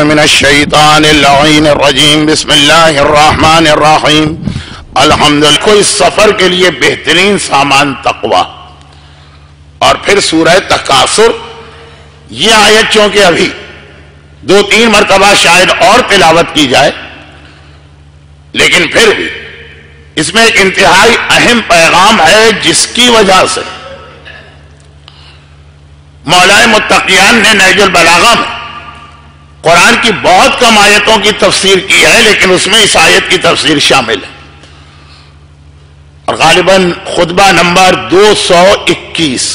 من الشیطان اللعین الرجیم بسم اللہ الرحمن الرحیم الحمدللہ. کوئی سفر کے لیے بہترین سامان تقوی. اور پھر سورہ تکاثر. یہ آیت چونکہ ابھی 2-3 مرتبہ شاید اور تلاوت کی جائے، لیکن پھر بھی اس میں ایک انتہائی اہم پیغام ہے، جس کی وجہ سے مولا متقیان نے نہج البلاغہ میں قرآن کی بہت کم آیتوں کی تفسیر کی ہے، لیکن اس میں اس آیت کی تفسیر شامل ہے. اور غالباً خطبہ نمبر 221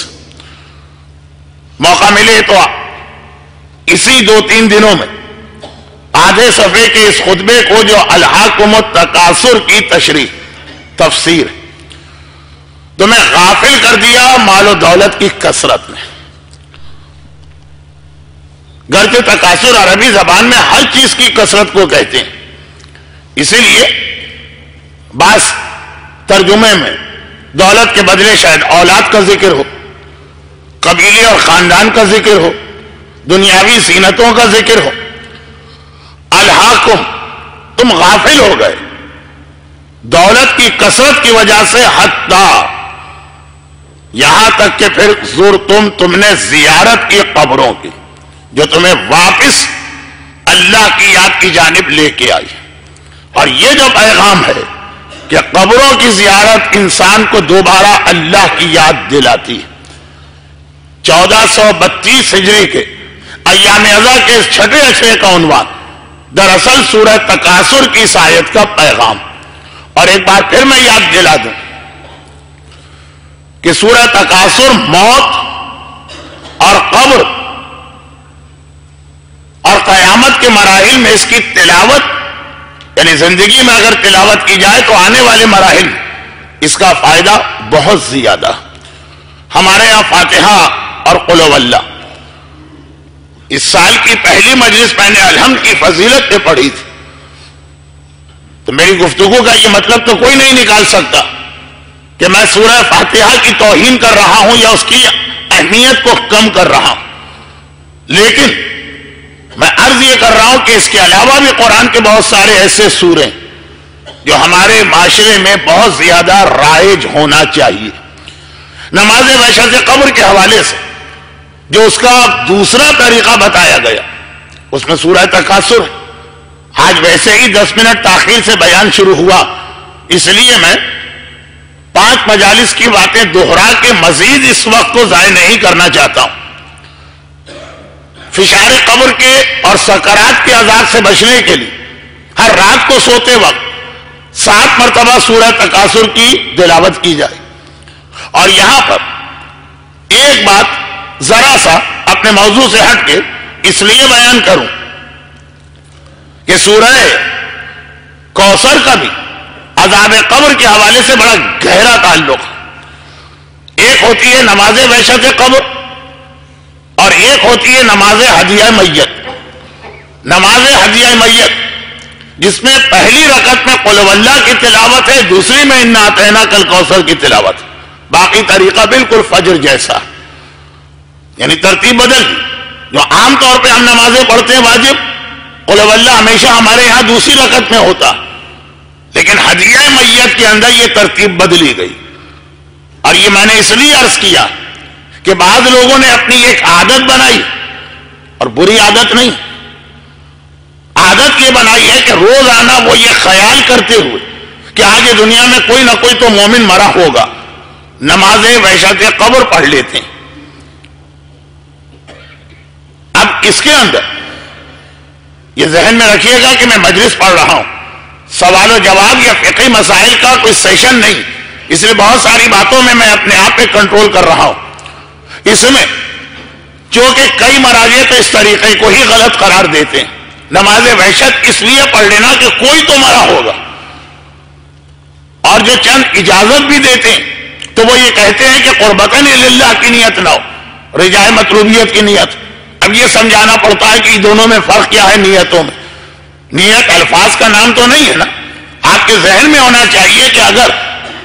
موقع ملے تو اسی 2-3 دنوں میں آدھے صفحے کے اس خطبے کو، جو الہاکم التکاثر کی تشریح تفسیر، تو میں غافل کر دیا مال و دولت کی کثرت میں. گرچہ تکاثر عربی زبان میں ہر چیز کی کثرت کو کہتے ہیں، اسی لیے بعض ترجمے میں دولت کے بدلے شاید اولاد کا ذکر ہو، قبیلے اور خاندان کا ذکر ہو، دنیاوی زینتوں کا ذکر ہو. الہاکم، تم غافل ہو گئے دولت کی کثرت کی وجہ سے، حتی یہاں تک کہ پھر تم نے زیارت کی قبروں کی، جو تمہیں واپس اللہ کی یاد کی جانب لے کے آئی. اور یہ جو پیغام ہے کہ قبروں کی زیارت انسان کو دوبارہ اللہ کی یاد دلاتی ہے. 1432 ہجری کے ایام اضحیٰ کے اس چھٹے اشرے کا عنوان دراصل سورہ تکاثر کی اس آیت کا پیغام. اور ایک بار پھر میں یاد دلا دوں کہ سورہ تکاثر موت اور قبر اور قیامت کے مراحل میں اس کی تلاوت، یعنی زندگی میں اگر تلاوت کی جائے تو آنے والے مراحل اس کا فائدہ بہت زیادہ. ہمارے یہاں فاتحہ اور قل هو اللہ اس سال کی پہلی مجلس میں نے الحمد کی فضیلت پہ پڑھی تھی، تو میری گفتگو کا یہ مطلب تو کوئی نہیں نکال سکتا کہ میں سورہ فاتحہ کی توہین کر رہا ہوں یا اس کی اہمیت کو کم کر رہا ہوں. لیکن میں عرض یہ کر رہا ہوں کہ اس کے علاوہ بھی قرآن کے بہت سارے ایسے سورے جو ہمارے معاشرے میں بہت زیادہ رائج ہونا چاہیے. نماز وحشت قبر کے حوالے سے جو اس کا دوسرا طریقہ بتایا گیا، اس میں سورہ تکاثر ہے. آج ویسے ہی 10 منٹ تاخیر سے بیان شروع ہوا، اس لیے میں 5 مجالس کی باتیں دوہرا کے مزید اس وقت کو ضائع نہیں کرنا چاہتا ہوں. فشار قبر کے اور سکرات کے عذاب سے بچنے کے لیے ہر رات کو سوتے وقت 7 مرتبہ سورہ تکاثر کی تلاوت کی جائے. اور یہاں پر ایک بات ذرا سا اپنے موضوع سے ہٹ کے اس لیے بیان کروں کہ سورہ کوثر کا بھی عذاب قبر کے حوالے سے بڑا گہرا تعلق ہے. ایک ہوتی ہے نماز وحشت قبر اور ایک ہوتی ہے نماز ہدیہ میت. نماز ہدیہ میت جس میں پہلی رکعت میں قل هو اللہ کی تلاوت ہے، دوسری میں انا اعطیناک الکوثر کی تلاوت ہے. باقی طریقہ بالکل فجر جیسا، یعنی ترتیب بدل. جو عام طور پہ ہم نمازیں پڑھتے ہیں واجب، قل هو اللہ ہمیشہ ہمارے یہاں دوسری رکعت میں ہوتا، لیکن ہدیہ میت کے اندر یہ ترتیب بدلی گئی. اور یہ میں نے اس لیے عرض کیا کہ بعض لوگوں نے اپنی ایک عادت بنائی، اور بری عادت نہیں، عادت یہ بنائی ہے کہ روزانہ وہ یہ خیال کرتے ہوئے کہ آج دنیا میں کوئی نہ کوئی تو مومن مرا ہوگا، نماز وحشت قبر پڑھ لیتے ہیں. اب اس کے اندر یہ ذہن میں رکھیے گا کہ میں مجلس پڑھ رہا ہوں، سوال و جواب یا فقہی مسائل کا کوئی سیشن نہیں، اس لیے بہت ساری باتوں میں اپنے آپ پہ کنٹرول کر رہا ہوں. اس میں چونکہ کئی مراجع تو اس طریقے کو ہی غلط قرار دیتے ہیں، نماز وحشت اس لیے پڑھ لینا کہ کوئی تو مرا ہوگا، اور جو چند اجازت بھی دیتے ہیں تو وہ یہ کہتے ہیں کہ قربتاً للہ کی نیت نہ ہو، رجاء مطلوبیت کی نیت. اب یہ سمجھانا پڑتا ہے کہ دونوں میں فرق کیا ہے نیتوں میں. نیت الفاظ کا نام تو نہیں ہے نا. آپ کے ذہن میں ہونا چاہیے کہ اگر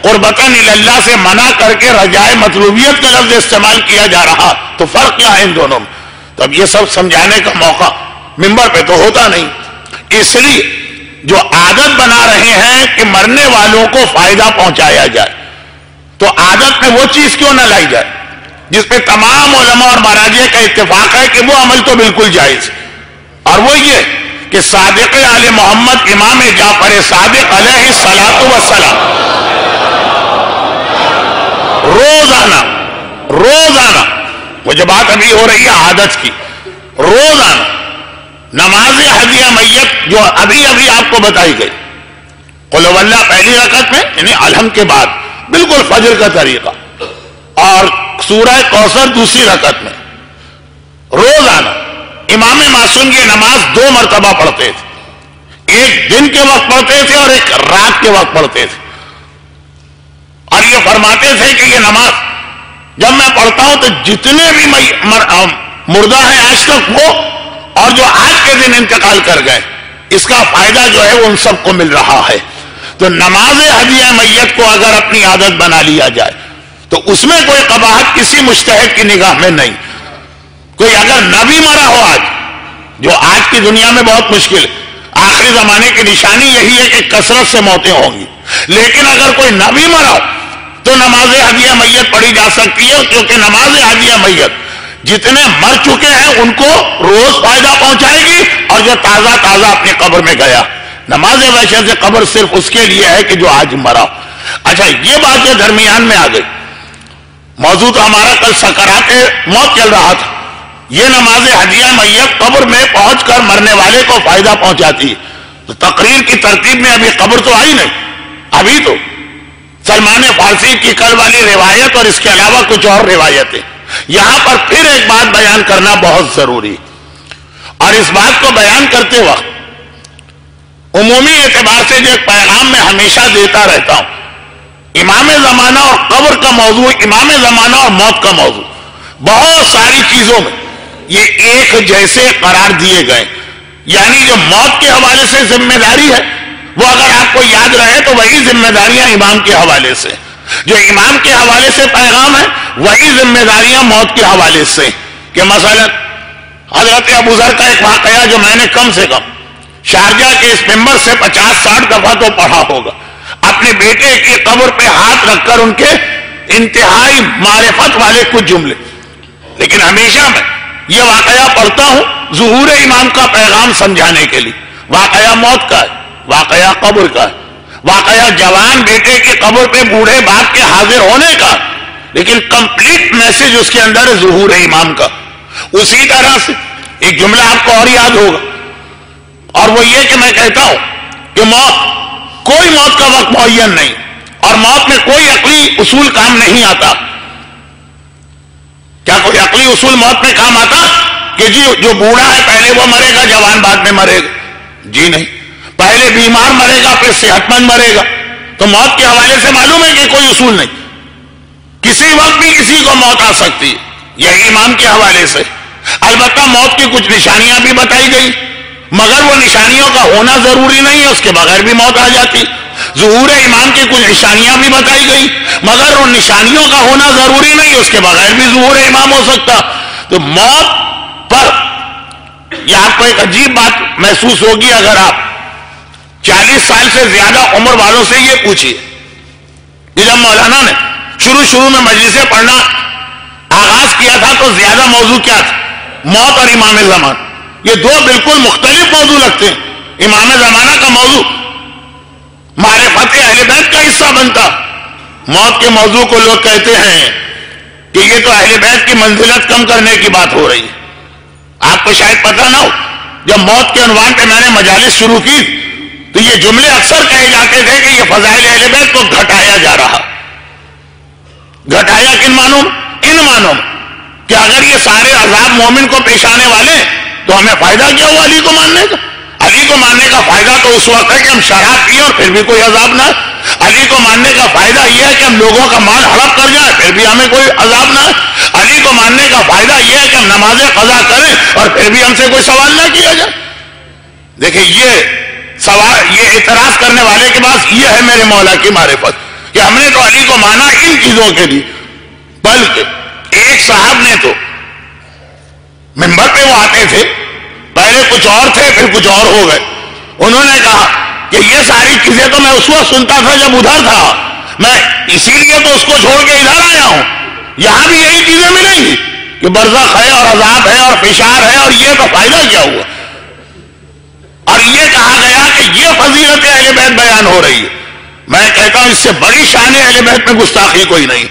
قربتاً اللہ سے منع کر کے رجاء مطلوبیت کا لفظ استعمال کیا جا رہا تو فرق کیا ہے ان دونوں میں. تو اب یہ سب سمجھانے کا موقع منبر پہ تو ہوتا نہیں. اس لیے جو عادت بنا رہے ہیں کہ مرنے والوں کو فائدہ پہنچایا جائے، تو عادت میں وہ چیز کیوں نہ لائی جائے جس پہ تمام علماء اور مراجع کا اتفاق ہے کہ وہ عمل تو بالکل جائز، اور وہ یہ کہ صادق آل محمد امام جعفر صادق علیہ الصلاۃ والسلام روزانہ مجھے بات ابھی ہو رہی ہے عادت کی، روزانہ نماز ہدیہ میت جو ابھی آپ کو بتائی گئی، قل هو اللہ پہلی رکعت میں یعنی الحمد کے بعد بالکل فجر کا طریقہ، اور سورہ کوثر دوسری رکعت میں، روزانہ امام معصوم یہ نماز 2 مرتبہ پڑھتے تھے، ایک دن کے وقت پڑھتے تھے اور ایک رات کے وقت پڑھتے تھے، اور یہ فرماتے تھے کہ یہ نماز جب میں پڑھتا ہوں تو جتنے بھی مردہ ہیں آج تک وہ اور جو آج کے دن انتقال کر گئے، اس کا فائدہ جو ہے وہ ان سب کو مل رہا ہے. تو نماز ہدیہ میت کو اگر اپنی عادت بنا لیا جائے تو اس میں کوئی قباحت کسی مجتہد کی نگاہ میں نہیں. کوئی اگر نہ بھی مرا ہو آج، جو آج کی دنیا میں بہت مشکل ہے، آخری زمانے کی نشانی یہی ہے کہ کثرت سے موتیں ہوں گی، لیکن اگر کوئی نہ بھی مرا ہو تو نماز ہدیہ میت پڑھی جا سکتی ہے، کیونکہ نماز ہدیہ میت جتنے مر چکے ہیں ان کو روز فائدہ پہنچائے گی، اور جو تازہ اپنی قبر میں گیا، نماز وحشت سے قبر صرف اس کے لیے ہے کہ جو آج مرا. اچھا یہ بات جو درمیان میں آ گئی، موضوع تو ہمارا کل سکرات موت چل رہا تھا، یہ نماز ہدیہ میت قبر میں پہنچ کر مرنے والے کو فائدہ پہنچاتی ہے. تو تقریر کی ترتیب میں ابھی قبر تو آئی نہیں، ابھی تو سلمان فارسی کی کل والی روایت اور اس کے علاوہ کچھ اور روایتیں. یہاں پر پھر ایک بات بیان کرنا بہت ضروری، اور اس بات کو بیان کرتے وقت عمومی اعتبار سے جو ایک پیغام میں ہمیشہ دیتا رہتا ہوں، امام زمانہ اور قبر کا موضوع، امام زمانہ اور موت کا موضوع، بہت ساری چیزوں میں یہ ایک جیسے قرار دیے گئے. یعنی جو موت کے حوالے سے ذمہ داری ہے وہ اگر آپ کو یاد رہے تو وہی ذمہ داریاں امام کے حوالے سے، جو امام کے حوالے سے پیغام ہے وہی ذمہ داریاں موت کے حوالے سے. کہ مثلا حضرت ابو ذر کا ایک واقعہ جو میں نے کم سے کم شارجہ کے اس ممبر سے 50-60 دفعہ تو پڑھا ہوگا، اپنے بیٹے کی قبر پہ ہاتھ رکھ کر ان کے انتہائی معرفت والے کچھ جملے. لیکن ہمیشہ میں یہ واقعہ پڑھتا ہوں ظہور امام کا پیغام سمجھانے کے لیے. واقعہ موت کا ہے، واقعہ قبر کا ہے، واقعہ جوان بیٹے کی قبر پہ بوڑھے باپ کے حاضر ہونے کا، لیکن کمپلیٹ میسج اس کے اندر ہے ظہور امام کا. اسی طرح سے ایک جملہ آپ کو اور یاد ہوگا، اور وہ یہ کہ میں کہتا ہوں کہ کوئی موت کا وقت معین نہیں، اور موت میں کوئی عقلی اصول کام نہیں آتا. کیا کوئی عقلی اصول موت میں کام آتا کہ جی جو بوڑھا ہے پہلے وہ مرے گا، جوان بعد میں مرے گا؟ جی نہیں، پہلے بیمار مرے گا پھر صحت مند مرے گا. تو موت کے حوالے سے معلوم ہے کہ کوئی اصول نہیں، کسی وقت بھی کسی کو موت آ سکتی ہے، یہی امام کے حوالے سے. البتہ موت کی کچھ نشانیاں بھی بتائی گئی، مگر وہ نشانیوں کا ہونا ضروری نہیں ہے، اس کے بغیر بھی موت آ جاتی. ظہور امام کی کچھ نشانیاں بھی بتائی گئی، مگر ان نشانیوں کا ہونا ضروری نہیں، اس کے بغیر بھی ظہور امام ہو سکتا. تو موت پر یہ آپ کو ایک عجیب بات محسوس ہوگی اگر آپ 40 سال سے زیادہ عمر والوں سے یہ پوچھیے کہ جب مولانا نے شروع میں مجلسیں پڑھنا آغاز کیا تھا تو زیادہ موضوع کیا تھا؟ موت اور امام زمان. یہ دو بالکل مختلف موضوع لگتے ہیں. امام زمانہ کا موضوع معرفت اہل بیت کا حصہ بنتا، موت کے موضوع کو لوگ کہتے ہیں کہ یہ تو اہل بیت کی منزلت کم کرنے کی بات ہو رہی ہے. آپ کو شاید پتہ نہ ہو، جب موت کے عنوان پہ میں نے مجالس شروع کی تو یہ جملے اکثر کہے جاتے تھے کہ یہ فضائل اہل بیت کو گھٹایا جا رہا. گھٹایا کن معنوں؟ ان معنوں کہ اگر یہ سارے عذاب مومن کو پیش آنے والے تو ہمیں فائدہ کیا ہوا علی کو ماننے کا؟ علی کو ماننے کا فائدہ تو اس وقت ہے کہ ہم شراب پیے اور پھر بھی کوئی عذاب نہ. علی کو ماننے کا فائدہ یہ ہے کہ ہم لوگوں کا مال ہڑپ کر جائیں پھر بھی ہمیں کوئی عذاب نہ. علی کو ماننے کا فائدہ یہ ہے کہ ہم نمازیں قضا کریں اور پھر بھی ہم سے کوئی سوال نہ کیا جائے. دیکھیں یہ اعتراض کرنے والے کے پاس یہ ہے میرے مولا کی معرفت کہ ہم نے تو علی کو مانا ان چیزوں کے لیے. بلکہ ایک صاحب نے تو منبر پہ وہ آتے تھے پہلے کچھ اور تھے پھر کچھ اور ہو گئے. انہوں نے کہا کہ یہ ساری چیزیں تو میں اس وقت سنتا تھا جب ادھر تھا، میں اسی لیے تو اس کو چھوڑ کے ادھر آیا ہوں. یہاں بھی یہی چیزیں ملیں گی کہ برزخ ہے اور عذاب ہے اور فشار ہے، اور یہ تو فائدہ کیا ہوا؟ اور یہ کہا گیا کہ یہ فضیلت اہل بیت بیان ہو رہی ہے. میں کہتا ہوں اس سے بڑی شان اہل بیت میں گستاخی کوئی نہیں.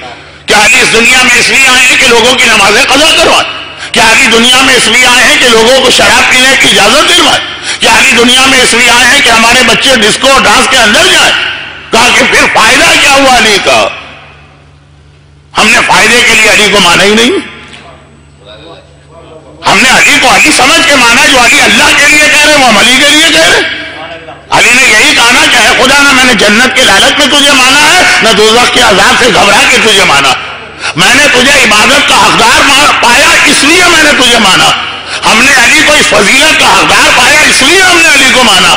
کیا علی اس دنیا میں اس لیے آئے ہیں کہ لوگوں کی نمازیں قضا کروائیں؟ کیا علی دنیا میں اس لیے آئے ہیں کہ لوگوں کو شراب پینے کی اجازت دلوائیں؟ کیا علی دنیا میں اس لیے آئے ہیں کہ ہمارے بچے ڈسکو اور ڈانس کے اندر جائیں؟ کہا کہ پھر فائدہ کیا ہوا علی کا؟ ہم نے فائدے کے لیے علی کو مانا ہی نہیں. ہم نے علی کو علی سمجھ کے مانا. جو علی اللہ کے لیے کہہ رہے وہ ہم علی کے لیے کہہ رہے. علی نے یہی کہا نا کہ اے خدا، نہ میں نے جنت کے لالچ میں تجھے مانا ہے، نہ دوزخ کے عذاب سے گھبرا کے تجھے مانا. میں نے تجھے عبادت کا حقدار پایا اس لیے میں نے تجھے مانا. ہم نے علی کو اس فضیلت کا حقدار پایا اس لیے ہم نے علی کو مانا.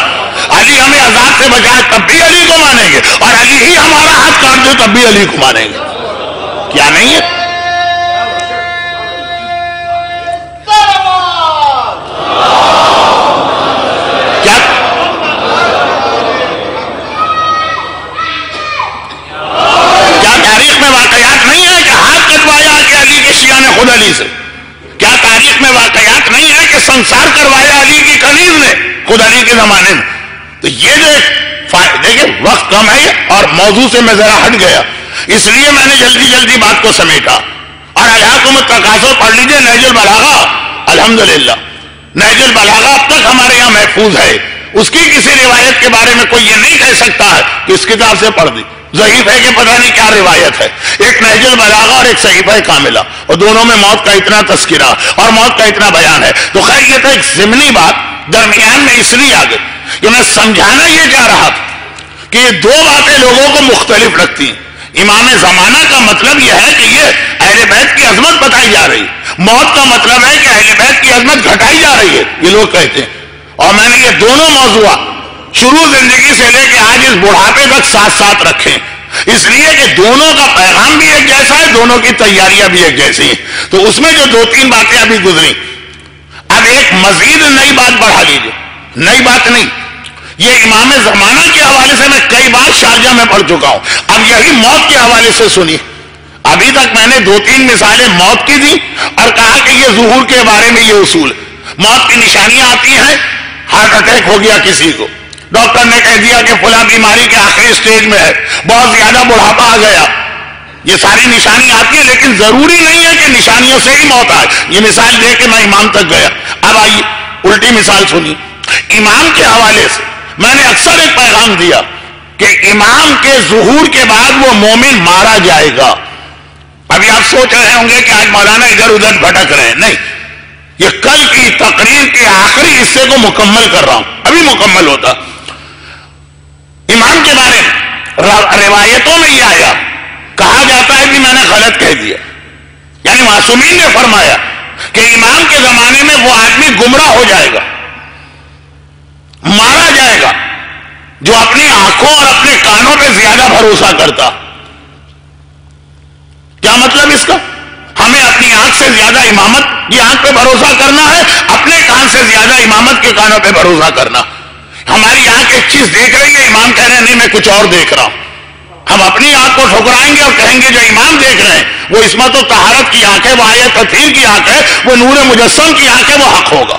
علی ہمیں عذاب سے بچائے تب بھی علی کو مانیں گے، اور علی ہی ہمارا ہاتھ کاٹ دے تب بھی علی کو مانیں گے. کیا نہیں ہے؟ کیا تاریخ میں واقعات نہیں ہے کہ ہاتھ کٹوایا کہ علی کے شیعہ نے خود علی سے؟ کیا تاریخ میں واقعات نہیں ہے کہ سنسار کروایا علی کی کنیز نے خود علی کے زمانے میں؟ تو یہ جو دیکھیں وقت کم ہے اور موضوع سے میں ذرا ہٹ گیا، اس لیے میں نے جلدی جلدی بات کو سمیٹا. اور الہاکم التکاثر پڑھ لیجئے، نہج البلاغہ. الحمدللہ نہج البلاغہ اب تک ہمارے یہاں محفوظ ہے. اس کی کسی روایت کے بارے میں کوئی یہ نہیں کہہ سکتا ہے کہ اس کتاب سے پڑھ دی. ضعیف ہے کہ پتہ نہیں کیا روایت ہے. ایک نہج البلاغہ اور ایک صحیفہ کاملہ، اور دونوں میں موت کا اتنا تذکرہ اور موت کا اتنا بیان ہے. تو خیر یہ تو ایک ضمنی بات درمیان میں اس لیے آ گئی کہ میں سمجھانا یہ چاہ رہا تھا کہ یہ دو باتیں لوگوں کو مختلف رکھتی ہیں. امام زمانہ کا مطلب یہ ہے کہ یہ اہل بیت کی عظمت بتائی جا رہی ہے. موت کا مطلب ہے کہ اہل بیت کی عظمت گھٹائی جا رہی ہے، یہ لوگ کہتے ہیں. اور میں نے یہ دونوں موضوعات شروع زندگی سے لے کے آج اس بڑھاپے تک ساتھ ساتھ رکھے، اس لیے کہ دونوں کا پیغام بھی ایک جیسا ہے، دونوں کی تیاریاں بھی ایک جیسی ہیں. تو اس میں جو دو تین باتیں ابھی گزری، اب ایک مزید نئی بات بڑھا لیجیے. نئی بات نہیں، یہ امام زمانہ کے حوالے سے میں کئی بار شارجہ میں پڑھ چکا ہوں. اب یہی موت کے حوالے سے سنی. ابھی تک میں نے دو تین مثالیں موت کی دی اور کہا کہ یہ ظہور کے بارے میں یہ اصول. موت کی نشانیاں آتی ہیں، ہارٹ اٹیک ہو گیا کسی کو، ڈاکٹر نے کہہ دیا کہ فلاں بیماری کے آخری سٹیج میں ہے، بہت زیادہ بڑھاپا آ گیا. یہ ساری نشانیاں آتی ہیں، لیکن ضروری نہیں ہے کہ نشانیوں سے ہی موت آئے. یہ مثال دے کے میں امام تک گیا. اب آئیے الٹی مثال سنی. امام کے حوالے سے میں نے اکثر ایک پیغام دیا کہ امام کے ظہور کے بعد وہ مومن مارا جائے گا. ابھی آپ سوچ رہے ہوں گے کہ آج مولانا ادھر ادھر بھٹک رہے ہیں. نہیں، یہ کل کی تقریر کے آخری حصے کو مکمل کر رہا ہوں، ابھی مکمل ہوتا. امام کے بارے میں روایتوں میں یہ آیا، کہا جاتا ہے کہ میں نے غلط کہہ دیا. یعنی معصومین نے فرمایا کہ امام کے زمانے میں وہ آدمی گمراہ ہو جائے گا، مارا جائے گا، جو اپنی آنکھوں اور اپنے کانوں پہ زیادہ بھروسہ کرتا. کیا مطلب اس کا؟ ہمیں اپنی آنکھ سے زیادہ امامت کی آنکھ پہ بھروسہ کرنا ہے، اپنے کان سے زیادہ امامت کے کانوں پہ بھروسہ کرنا. ہماری آنکھ ایک چیز دیکھ رہی ہے، امام کہہ رہے ہیں نہیں میں کچھ اور دیکھ رہا ہوں. ہم اپنی آنکھ کو ٹھکرائیں گے اور کہیں گے جو امام دیکھ رہے ہیں وہ عصمت و طہارت کی آنکھ ہے، وہ آیت تطہیر کی آنکھ ہے، وہ نور مجسم کی آنکھ ہے، وہ حق ہوگا.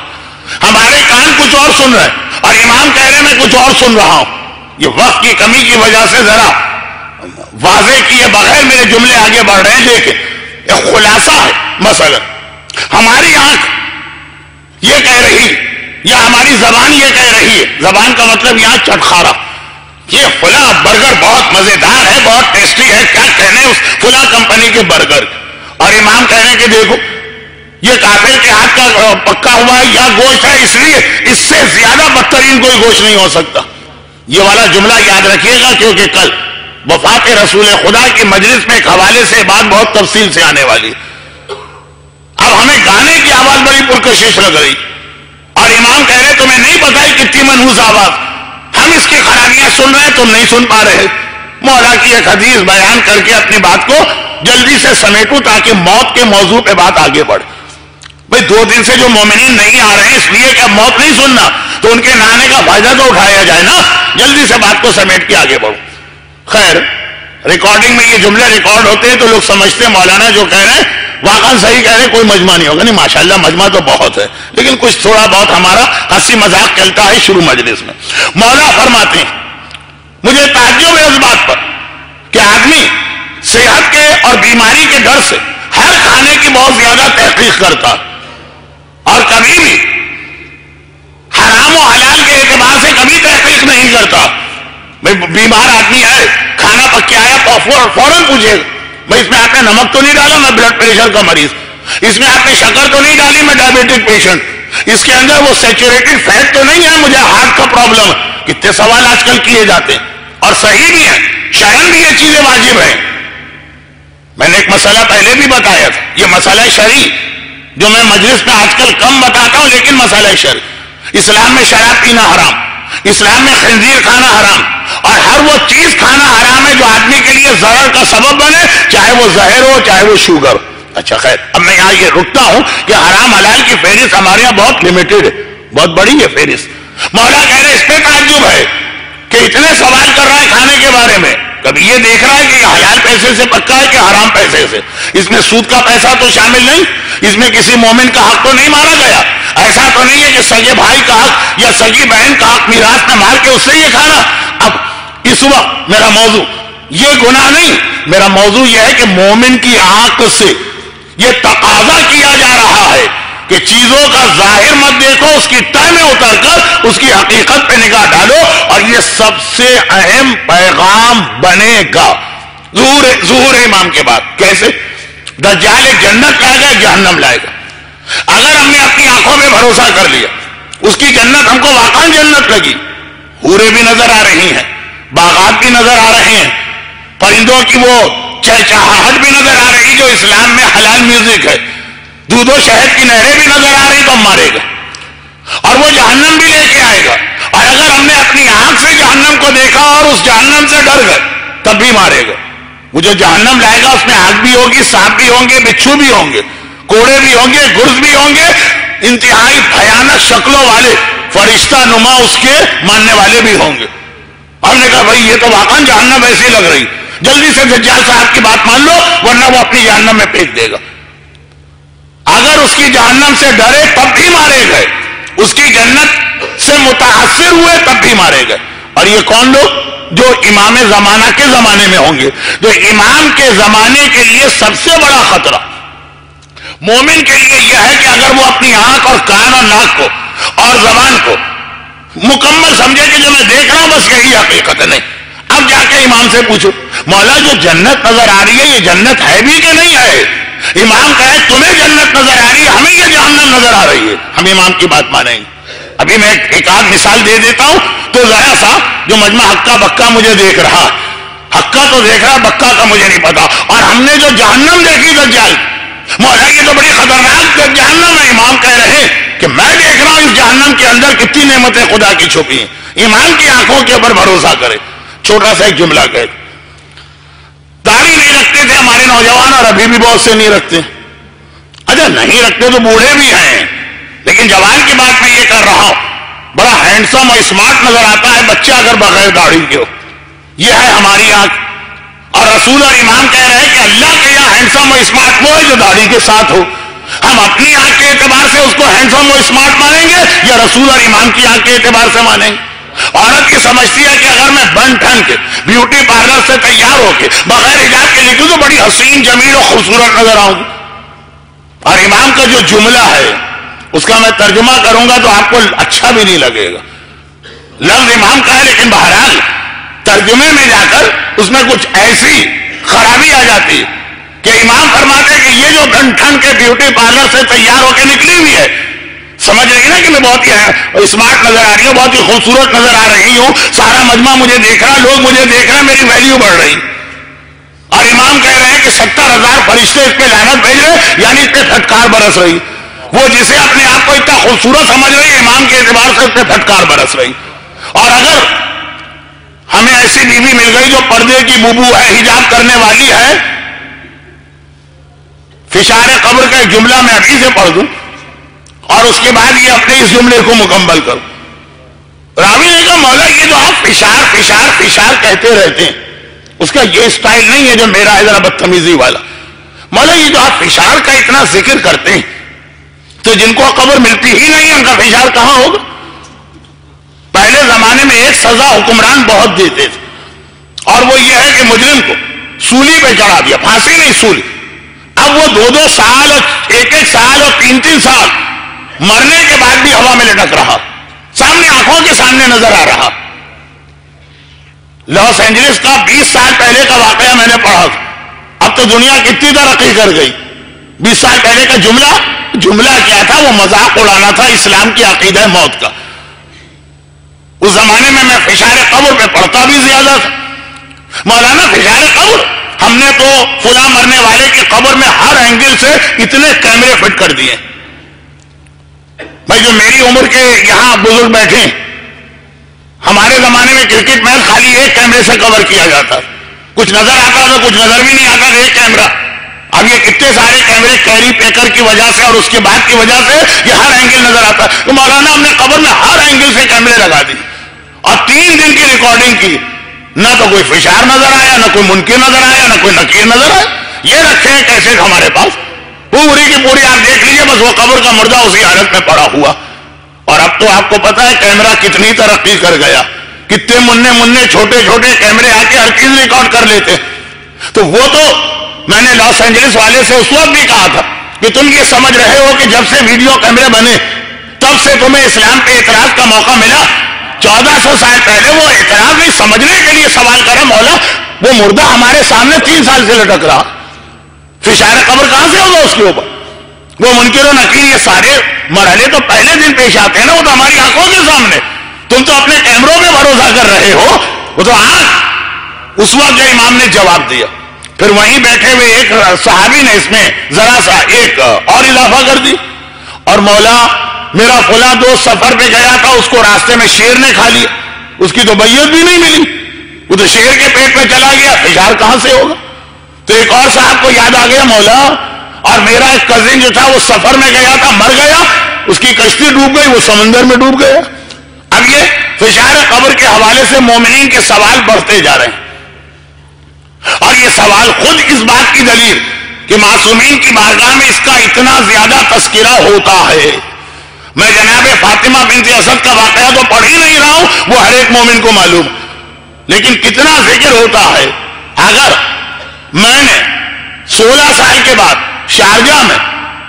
ہمارے کان کچھ اور سن رہے ہیں اور امام کہہ رہے ہیں میں کچھ اور سن رہا ہوں. یہ وقت کی کمی کی وجہ سے ذرا واضح کیے بغیر میرے جملے آگے بڑھ رہے ہیں. دیکھیں ایک خلاصہ ہے. مثلا ہماری آنکھ یہ کہہ رہی یا ہماری زبان یہ کہہ رہی ہے، زبان کا مطلب یہاں چٹخارا، یہ فلاں برگر بہت مزیدار ہے، بہت ٹیسٹی ہے، کیا کہنے اس فلاں کمپنی کے برگر. اور امام کہہ رہے ہیں کہ دیکھو یہ کافر کے ہاتھ کا پکا ہوا ہے یا گوشت ہے، اس لیے اس سے زیادہ بدترین کوئی گوشت نہیں ہو سکتا. یہ والا جملہ یاد رکھیے گا کیونکہ کل وفات رسول خدا کی مجلس میں ایک حوالے سے بات بہت تفصیل سے آنے والی. اب ہمیں گانے کی آواز بڑی پرکشش لگ رہی اور امام کہہ رہے تمہیں نہیں پتا ہے کتنی منحوس آواز، ہم اس کی خرابیاں سن رہے ہیں تم نہیں سن پا رہے. مولا کی ایک حدیث بیان کر کے اپنی بات کو جلدی سے سمیٹوں تاکہ موت کے موضوع پہ بات آگے بڑھے. بھئی 2 دن سے جو مومنین نہیں آ رہے ہیں اس لیے کہ اب موت نہیں سننا، تو ان کے نہ آنے کا فائدہ تو اٹھایا جائے نا، جلدی سے بات کو سمیٹ کے آگے بڑھو۔ خیر، ریکارڈنگ میں یہ جملے ریکارڈ ہوتے ہیں تو لوگ سمجھتے ہیں مولانا جو کہہ رہے ہیں واقعا صحیح کہہ رہے ہیں، کوئی مجمع نہیں ہوگا۔ نہیں، ماشاءاللہ مجمع تو بہت ہے، لیکن کچھ تھوڑا بہت ہمارا ہنسی مذاق چلتا ہے شروع مجلس میں۔ مولا فرماتے ہیں مجھے تعجب ہے اس بات پر کہ آدمی صحت کے اور بیماری کے ڈر سے ہر کھانے کی بہت زیادہ تحقیق کرتا اور کبھی بھی حرام و حلال کے اعتبار سے کبھی تحقیق نہیں کرتا۔ بیمار آدمی ہے، کھانا پک کے آیا تو فوراً پوچھے بھائی اس میں آپ نے نمک تو نہیں ڈالا، میں بلڈ پریشر کا مریض، اس میں آپ نے شکر تو نہیں ڈالی، میں ڈائبیٹک پیشنٹ، اس کے اندر وہ سیچوریٹڈ فیٹ تو نہیں ہے، مجھے ہارٹ کا پرابلم ہے۔ کتنے سوال آج کل کیے جاتے ہیں اور صحیح بھی ہیں، شرعاً بھی یہ چیزیں واجب ہیں۔ میں نے ایک مسئلہ پہلے بھی بتایا تھا، یہ مسئلہ شرعی جو میں مجلس میں آج کل کم بتاتا ہوں، لیکن مسئلہ شرعی۔ اسلام میں شراب پینا حرام، اسلام میں خنزیر کھانا حرام، اور ہر وہ چیز کھانا حرام ہے جو آدمی کے لیے ضرر کا سبب بنے، چاہے وہ زہر ہو چاہے وہ شوگر ہو۔ اچھا خیر، اب میں یہاں یہ رکتا ہوں کہ حرام حلال کی فہرست ہمارے یہاں بہت لمیٹڈ ہے، بہت بڑی ہے فہرست۔ مولا کہہ رہے اس پہ تعجب ہے کہ اتنے سوال کر رہا ہے کھانے کے بارے میں، کبھی یہ دیکھ رہا ہے کہ یہ حلال پیسے سے پکا ہے کہ حرام پیسے سے، اس میں سود کا پیسہ تو شامل نہیں، اس میں کسی مومن کا حق تو نہیں مارا گیا، ایسا تو نہیں ہے کہ سگے بھائی کا حق یا سگی بہن کا حق میراث میں مار کے اس سے یہ کھانا۔ اب اس وقت میرا موضوع یہ گناہ نہیں، میرا موضوع یہ ہے کہ مومن کی آنکھ سے یہ تقاضا کیا جا رہا ہے کہ چیزوں کا ظاہر مت دیکھو، اس کی تہ میں اتر کر اس کی حقیقت پہ نگاہ ڈالو، اور یہ سب سے اہم پیغام بنے گا ظہور امام کے بعد۔ کیسے؟ دجال جنت لائے گا، جہنم لائے گا۔ اگر ہم نے اپنی آنکھوں میں بھروسہ کر لیا، اس کی جنت ہم کو واقعا جنت لگی، حوریں بھی نظر آ رہی ہیں، باغات بھی نظر آ رہے ہیں، پرندوں کی وہ چہچہاہٹ بھی نظر آ رہی جو اسلام میں حلال میوزک ہے، دودھ و شہد کی نہریں بھی نظر آ رہی تو ہم مارے گا، اور وہ جہنم بھی لے کے آئے گا۔ اور اگر ہم نے اپنی آنکھ سے جہنم کو دیکھا اور اس جہنم سے ڈر گئے تب بھی مارے گا۔ وہ جو جہنم لائے گا اس میں آگ بھی ہوگی، سانپ بھی ہوں گے، بچھو بھی ہوں گے، کوڑے بھی ہوں گے، گرز بھی ہوں گے، انتہائی بھیانک شکلوں والے فرشتہ نما اس کے ماننے والے بھی ہوں گے۔ ہم نے کہا بھائی یہ تو واقعا جہنم ایسی لگ رہی، جلدی سے دجال صاحب کی بات مان لو ورنہ وہ اپنی جہنم میں پھینک دے گا۔ اگر اس کی جہنم سے ڈرے تب بھی مارے گئے، اس کی جنت سے متاثر ہوئے تب بھی مارے گئے۔ اور یہ کون لوگ؟ جو امام زمانہ کے زمانے میں ہوں گے، جو امام کے زمانے کے لیے سب سے بڑا خطرہ مومن کے لیے یہ ہے کہ اگر وہ اپنی آنکھ اور کان اور ناک کو اور زبان کو مکمل سمجھے کہ جو میں دیکھ رہا ہوں بس یہی حقیقت ہے، نہیں، اب جا کے امام سے پوچھو مولا جو جنت نظر آ رہی ہے یہ جنت ہے بھی کہ نہیں ہے؟ امام کہے تمہیں جنت نظر آ رہی ہے، ہمیں یہ جہنم نظر آ رہی ہے، ہم امام کی بات مانیں گے۔ ابھی میں ایک آدھ مثال دے دیتا ہوں تو ذرا سا جو مجمع ہکا بکا مجھے دیکھ رہا، ہکا تو دیکھ رہا، بکا کا مجھے نہیں پتا، اور ہم نے جو جہنم دیکھی دجال، مولا یہ تو بڑی خطرناک جہنم ہے۔ امام کہہ رہے ہیں کہ میں دیکھ رہا ہوں اس جہنم کے اندر کتنی نعمتیں خدا کی چھپی ہیں، امام کی آنکھوں کے اوپر بھروسہ کرے۔ چھوٹا سا ایک جملہ کہے، داڑھی نہیں رکھتے تھے ہمارے نوجوان اور ابھی بھی بہت سے نہیں رکھتے، اچھا نہیں رکھتے تو بوڑھے بھی ہیں، لیکن جوان کی بات میں یہ کر رہا ہوں، بڑا ہینڈسم اور اسمارٹ نظر آتا ہے بچہ اگر بغیر داڑھی کے ہو، یہ ہے ہماری آنکھ۔ اور رسول اور امام کہہ رہے ہیں کہ اللہ کے یہاں ہینڈسم اور اسمارٹ وہ ہے جو داڑھی کے ساتھ ہو۔ ہم اپنی آنکھ کے اعتبار سے اس کو ہینڈسم اور اسمارٹ مانیں گے یا رسول اور امام کی آنکھ کے اعتبار سے مانیں گے؟ عورت یہ سمجھتی ہے کہ اگر میں بن ٹھن کے بیوٹی پارلر سے تیار ہو کے بغیر حجاب کے نکلوں تو بڑی حسین جمیل اور خوبصورت نظر آؤں گی۔ اور امام کا جو جملہ ہے اس کا میں ترجمہ کروں گا تو آپ کو اچھا بھی نہیں لگے گا، لفظ امام کا ہے لیکن بہرحال ترجمے میں جا کر اس میں کچھ ایسی خرابی آ جاتی ہے کہ امام فرماتے ہیں کہ یہ جو بن ٹھن کے بیوٹی پارلر سے تیار ہو کے نکلی ہوئی ہے، سمجھ رہی نا کہ میں بہت ہی اسمارٹ نظر آ رہی ہوں، بہت ہی خوبصورت نظر آ رہی ہوں، سارا مجمع مجھے دیکھ رہا، لوگ مجھے دیکھ رہے ہیں، میری ویلیو بڑھ رہی۔ اور امام کہہ رہے ہیں کہ 70,000 فرشتے اس پہ لعنت بھیج رہے، یعنی اس پہ پھٹکار برس رہی، وہ جسے اپنے آپ کو اتنا خوبصورت سمجھ رہی ہے امام کے اعتبار سے اس پہ پھٹکار برس رہی۔ اور اگر ہمیں ایسی بیوی مل گئی جو پردے کی بوبو ہے، حجاب کرنے والی ہے، فشار قبر کا ایک جملہ میں ابھی سے پڑھ دوں، اور اس کے بعد یہ اپنے اس جملے کو مکمل کرو. راوی نے کہا مولا یہ جو آپ فشار فشار فشار کہتے رہتے ہیں اس کا یہ اسٹائل نہیں ہے جو میرا ہے ذرا بدتمیزی والا. مولا یہ جو آپ فشار کا اتنا ذکر کرتے ہیں تو جن کو قبر ملتی ہی نہیں ان کا فشار کہاں ہوگا؟ پہلے زمانے میں ایک سزا حکمران بہت دیتے تھے اور وہ یہ ہے کہ مجرم کو سولی پہ چڑھا دیا، پھانسی نہیں سولی. اب وہ 2-2 سال اور 1-1 سال اور 3-3 سال مرنے کے بعد بھی ہوا میں لٹک رہا، سامنے آنکھوں کے سامنے نظر آ رہا. لاس اینجلس کا 20 سال پہلے کا واقعہ میں نے پڑھا تھا. اب تو دنیا کتنی ترقی کر گئی. 20 سال پہلے کا جملہ کیا تھا؟ وہ مذاق اڑانا تھا اسلام کی عقیدہ موت کا. اس زمانے میں فشار قبر پہ پڑھتا بھی زیادہ تھا. مولانا فشار قبر، ہم نے تو فلاں مرنے والے کی قبر میں ہر اینگل سے اتنے کیمرے فٹ کر دیے. بھائی جو میری عمر کے یہاں بزرگ بیٹھے ہیں، ہمارے زمانے میں کرکٹ میچ خالی ایک کیمرے سے کور کیا جاتا، کچھ نظر آتا تھا کچھ نظر بھی نہیں آتا، ایک کیمرہ. اب یہ کتنے سارے کیمرے کیری پیکر کی وجہ سے اور اس کے بعد کی وجہ سے یہ ہر اینگل نظر آتا. تو مولانا ہم نے قبر میں ہر اینگل سے کیمرے لگا دی اور 3 دن کی ریکارڈنگ کی. نہ تو کوئی فشار نظر آیا، نہ کوئی منکر نظر آیا، نہ کوئی نکیر نظر آیا. یہ رکھے ہیں کیسے ہمارے پاس پوری کی پوری آپ دیکھ لیجیے، بس وہ قبر کا مردہ اسی حالت میں پڑا ہوا. اور اب تو آپ کو پتا ہے کیمرہ کتنی ترقی کر گیا، کتنے مننے چھوٹے چھوٹے کیمرے آ کے ہر چیز ریکارڈ کر لیتے. تو وہ تو میں نے لاس اینجلس والے سے اس وقت بھی کہا تھا کہ تم یہ سمجھ رہے ہو کہ جب سے ویڈیو کیمرے بنے تب سے تمہیں اسلام پہ اعتراض کا موقع ملا. 1400 سال پہلے وہ اعتراض نہیں سمجھنے کے لیے سوال کرا، مولا وہ مردہ ہمارے سامنے 3 سال سے لٹک رہا، فشار قبر کہاں سے ہوگا اس کے اوپر؟ وہ منکر و نکیر یہ سارے مرحلے تو پہلے دن پیش آتے ہیں نا، وہ تو ہماری آنکھوں کے سامنے. تم تو اپنے کیمروں میں بھروسہ کر رہے ہو. وہ تو آنکھ. اس وقت جو امام نے جواب دیا، پھر وہیں بیٹھے ہوئے ایک صحابی نے اس میں ذرا سا ایک اور اضافہ کر دی. اور مولا میرا فلاں دوست سفر پہ گیا تھا، اس کو راستے میں شیر نے کھا لیا، اس کی تو بیعت بھی نہیں ملی، وہ تو شیر کے پیٹ میں چلا گیا، فشار کہاں سے ہوگا؟ تو ایک اور صاحب کو یاد آ گیا، مولا اور میرا ایک کزن جو تھا وہ سفر میں گیا تھا، مر گیا، اس کی کشتی ڈوب گئی، وہ سمندر میں ڈوب گیا. اب یہ فشار قبر کے حوالے سے مومنین کے سوال بڑھتے جا رہے ہیں اور یہ سوال خود اس بات کی دلیل کہ معصومین کی بارگاہ میں اس کا اتنا زیادہ تذکرہ ہوتا ہے. میں جناب فاطمہ بنت اسد کا واقعہ تو پڑھ ہی نہیں رہا ہوں، وہ ہر ایک مومن کو معلوم، لیکن کتنا ذکر ہوتا ہے. اگر میں نے 16 سال کے بعد شارجہ میں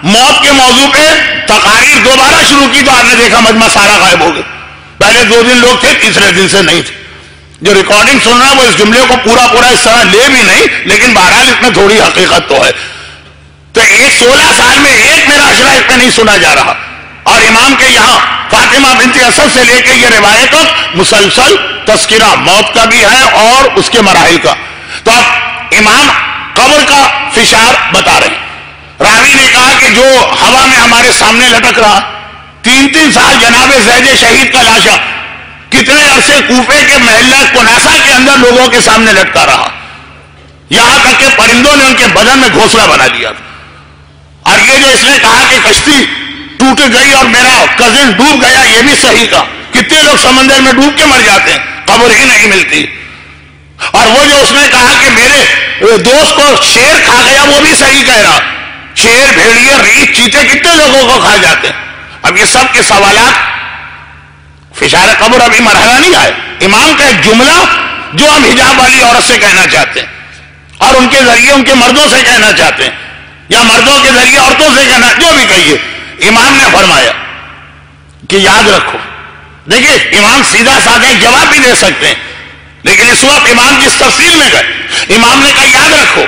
موت کے موضوع پہ تقاریر دوبارہ شروع کی تو آپ نے دیکھا مجمع سارا غائب ہو گیا. پہلے 2 دن لوگ تھے، تیسرے دن سے نہیں تھے. جو ریکارڈنگ سن رہا ہے وہ اس جملے کو پورا اس طرح لے بھی نہیں، لیکن بہرحال اس میں تھوڑی حقیقت تو ہے. تو 16 سال میں ایک میرا اشرا اس پہ نہیں سنا جا رہا. اور امام کے یہاں فاطمہ بنت اسد سے لے کے یہ روایت مسلسل تذکرہ موت کا بھی ہے اور اس کے مراحل کا. تو اب امام قبر کا فشار بتا رہے ہیں. راوی نے کہا کہ جو ہوا میں ہمارے سامنے لٹک رہا، 3 سال جناب زید شہید کا لاشا کتنے عرصے کوفے کے محلہ کناسا کے اندر لوگوں کے سامنے لٹکا رہا، یہاں تک کہ پرندوں نے ان کے بدن میں گھونسلہ بنا لیا تھا. اور یہ جو اس نے کہا کہ کشتی ٹوٹ گئی اور میرا کزن ڈوب گیا، یہ بھی صحیح کہا. کتنے لوگ سمندر میں ڈوب کے مر جاتے ہیں، قبر ہی نہیں ملتی. اور وہ جو اس نے کہا کہ میرے دوست کو شیر کھا گیا، وہ بھی صحیح کہہ رہا. شیر، بھیڑیے، ریچھ، چیتے کتنے لوگوں کو کھا جاتے ہیں. اب یہ سب کے سوالات فشار قبر ابھی مرحلہ نہیں آئے. امام کا ایک جملہ جو ہم حجاب والی عورت سے کہنا چاہتے ہیں اور ان کے ذریعے ان کے مردوں سے کہنا چاہتے ہیں یا مردوں کے ذریعے عورتوں سے کہنا، جو بھی کہیے، امام نے فرمایا کہ یاد رکھو. دیکھیے امام سیدھا سادہ جواب بھی دے سکتے ہیں، لیکن اس وقت امام جس تفصیل میں گئے، امام نے کہا یاد رکھو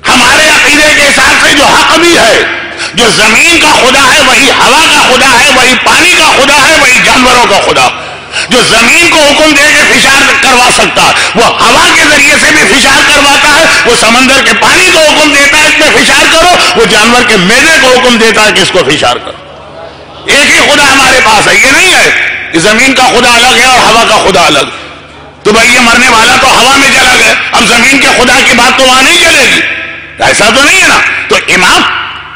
ہمارے عقیدے کے حساب سے جو حق بھی ہے، جو زمین کا خدا ہے وہی ہوا کا خدا ہے، وہی پانی کا خدا ہے، وہی جانوروں کا خدا. جو زمین کو حکم دے کے فشار کروا سکتا ہے وہ ہوا کے ذریعے سے بھی فشار کرواتا ہے، وہ سمندر کے پانی کو حکم دیتا ہے اس میں فشار کرو، وہ جانور کے میوے کو حکم دیتا ہے کہ اس کو فشار کرو. ایک ہی خدا ہمارے پاس ہے. یہ نہیں ہے کہ زمین کا خدا الگ ہے اور ہوا کا خدا الگ. تو بھائی یہ مرنے والا تو ہوا میں چلا گیا، اب زمین کے خدا کی بات تو وہاں نہیں چلے گی، ایسا تو نہیں ہے نا. تو امام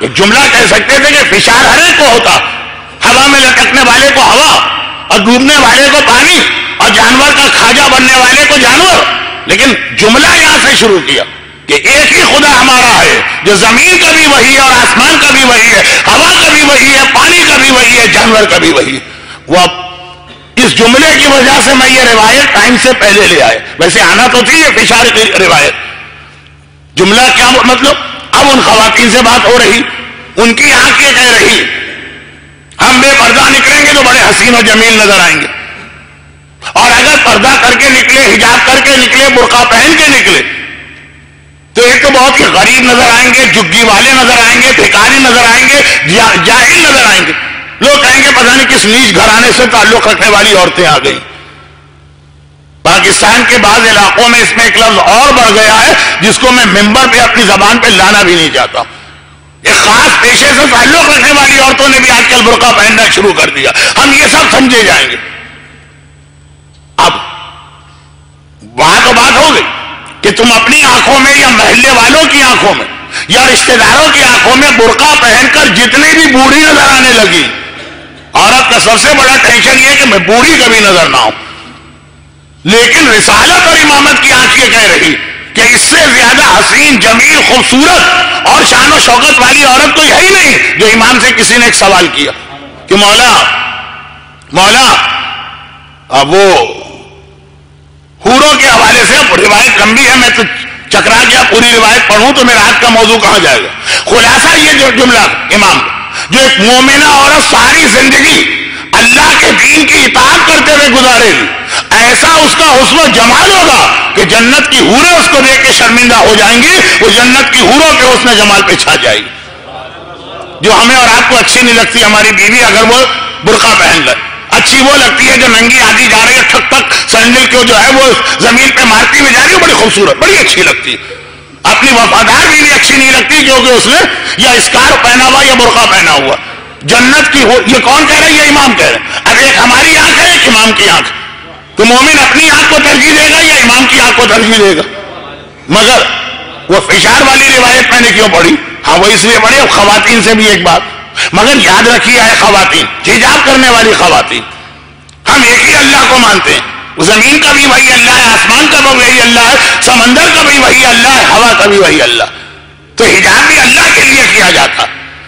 ایک جملہ کہہ سکتے تھے کہ فشار ہر ایک کو ہوتا، ہوا میں لٹکنے والے کو ہوا، اور ڈوبنے والے کو پانی، اور جانور کا کھاجا بننے والے کو جانور. لیکن جملہ یہاں سے شروع کیا کہ ایک ہی خدا ہمارا ہے جو زمین کا بھی وہی ہے اور آسمان کا بھی وہی ہے، ہوا کا بھی وہی ہے، پانی کا بھی وہی ہے، جانور کا بھی وہی ہے. وہ اس جملے کی وجہ سے میں یہ روایت ٹائم سے پہلے لے آئے. ویسے آنا تو تھی یہ فشار کی روایت. جملہ کیا مطلب؟ اب ان خواتین سے بات ہو رہی، ان کی آنکھیں کہہ رہی ہم بے پردہ نکلیں گے تو بڑے حسین و جمیل نظر آئیں گے، اور اگر پردہ کر کے نکلے، حجاب کر کے نکلے، برقع پہن کے نکلے تو ایک تو بہت ہی غریب نظر آئیں گے، جگی والے نظر آئیں گے، بھکاری نظر آئیں گے، جاہل نظر آئیں گے. لوگ کہیں گے پتہ نہیں کس نیچ گھرانے سے تعلق رکھنے والی عورتیں آ گئیں. پاکستان کے بعض علاقوں میں اس میں ایک لفظ اور بڑھ گیا ہے جس کو میں ممبر پہ اپنی زبان پہ لانا بھی نہیں چاہتا. ایک خاص پیشے سے تعلق رکھنے والی عورتوں نے بھی آج کل برقع پہننا شروع کر دیا. ہم یہ سب سمجھے جائیں گے. اب وہاں تو بات ہو گئی کہ تم اپنی آنکھوں میں یا محلے والوں کی آنکھوں میں یا رشتہ داروں کی آنکھوں میں برقع پہن کر جتنی بھی بوڑھی نظر آنے لگی. عورت کا سب سے بڑا ٹینشن یہ کہ میں بوڑھی کبھی نظر نہ ہوں. لیکن رسالت اور امامت کی آنکھ یہ کہہ رہی کہ اس سے زیادہ حسین، جمیل، خوبصورت اور شان و شوکت والی عورت تو یہی نہیں. جو امام سے کسی نے ایک سوال کیا کہ مولا اب وہ حوروں کے حوالے سے روایت لمبی ہے، میں تو چکرا گیا، پوری روایت پڑھوں تو میرا آج کا موضوع کہاں جائے گا. خلاصہ یہ جو جملہ امام جو ایک مومنہ عورت ساری زندگی اللہ کے دین کی اطاعت کرتے ہوئے گزارے گی، ایسا اس کا حسن و جمال ہوگا کہ جنت کی حوریں اس کو دیکھ کے شرمندہ ہو جائیں گی، وہ جنت کی حوروں کے حسن جمال پہ چھا جائے گی. جو ہمیں اور آپ کو اچھی نہیں لگتی ہماری بیوی اگر وہ برقع پہن لے، اچھی وہ لگتی ہے جو ننگی آدھی جا رہی ہے، ٹھک ٹھک سینڈل کو جو ہے وہ زمین پہ مارتی ہوئی جا رہی ہے، بڑی خوبصورت، بڑی اچھی لگتی ہے. اپنی وفادار بیوی اچھی نہیں لگتی کیونکہ اس نے یا اسکارف پہنا ہوا یا برقع پہنا ہوا. جنت کی یہ کون کہہ رہا ہے؟ یہ امام کہہ رہے ہیں. اب ایک ہماری آنکھ ہے، ایک امام کی آنکھ. تو مومن اپنی آنکھ کو ترجیح دے گا یا امام کی آنکھ کو ترجیح دے گا؟ مگر وہ فشار والی روایت میں نے کیوں پڑھی؟ ہاں وہ اس لیے پڑھی. اب خواتین سے بھی ایک بات مگر یاد رکھیے ہے خواتین، حجاب کرنے والی خواتین، ہم ایک ہی اللہ کو مانتے ہیں. زمین کا بھی وہی اللہ ہے، آسمان کا بھی وہی اللہ ہے، سمندر کا بھی وہی اللہ ہے، ہوا کا بھی وہی اللہ. تو حجاب بھی اللہ کے لیے کیا جاتا.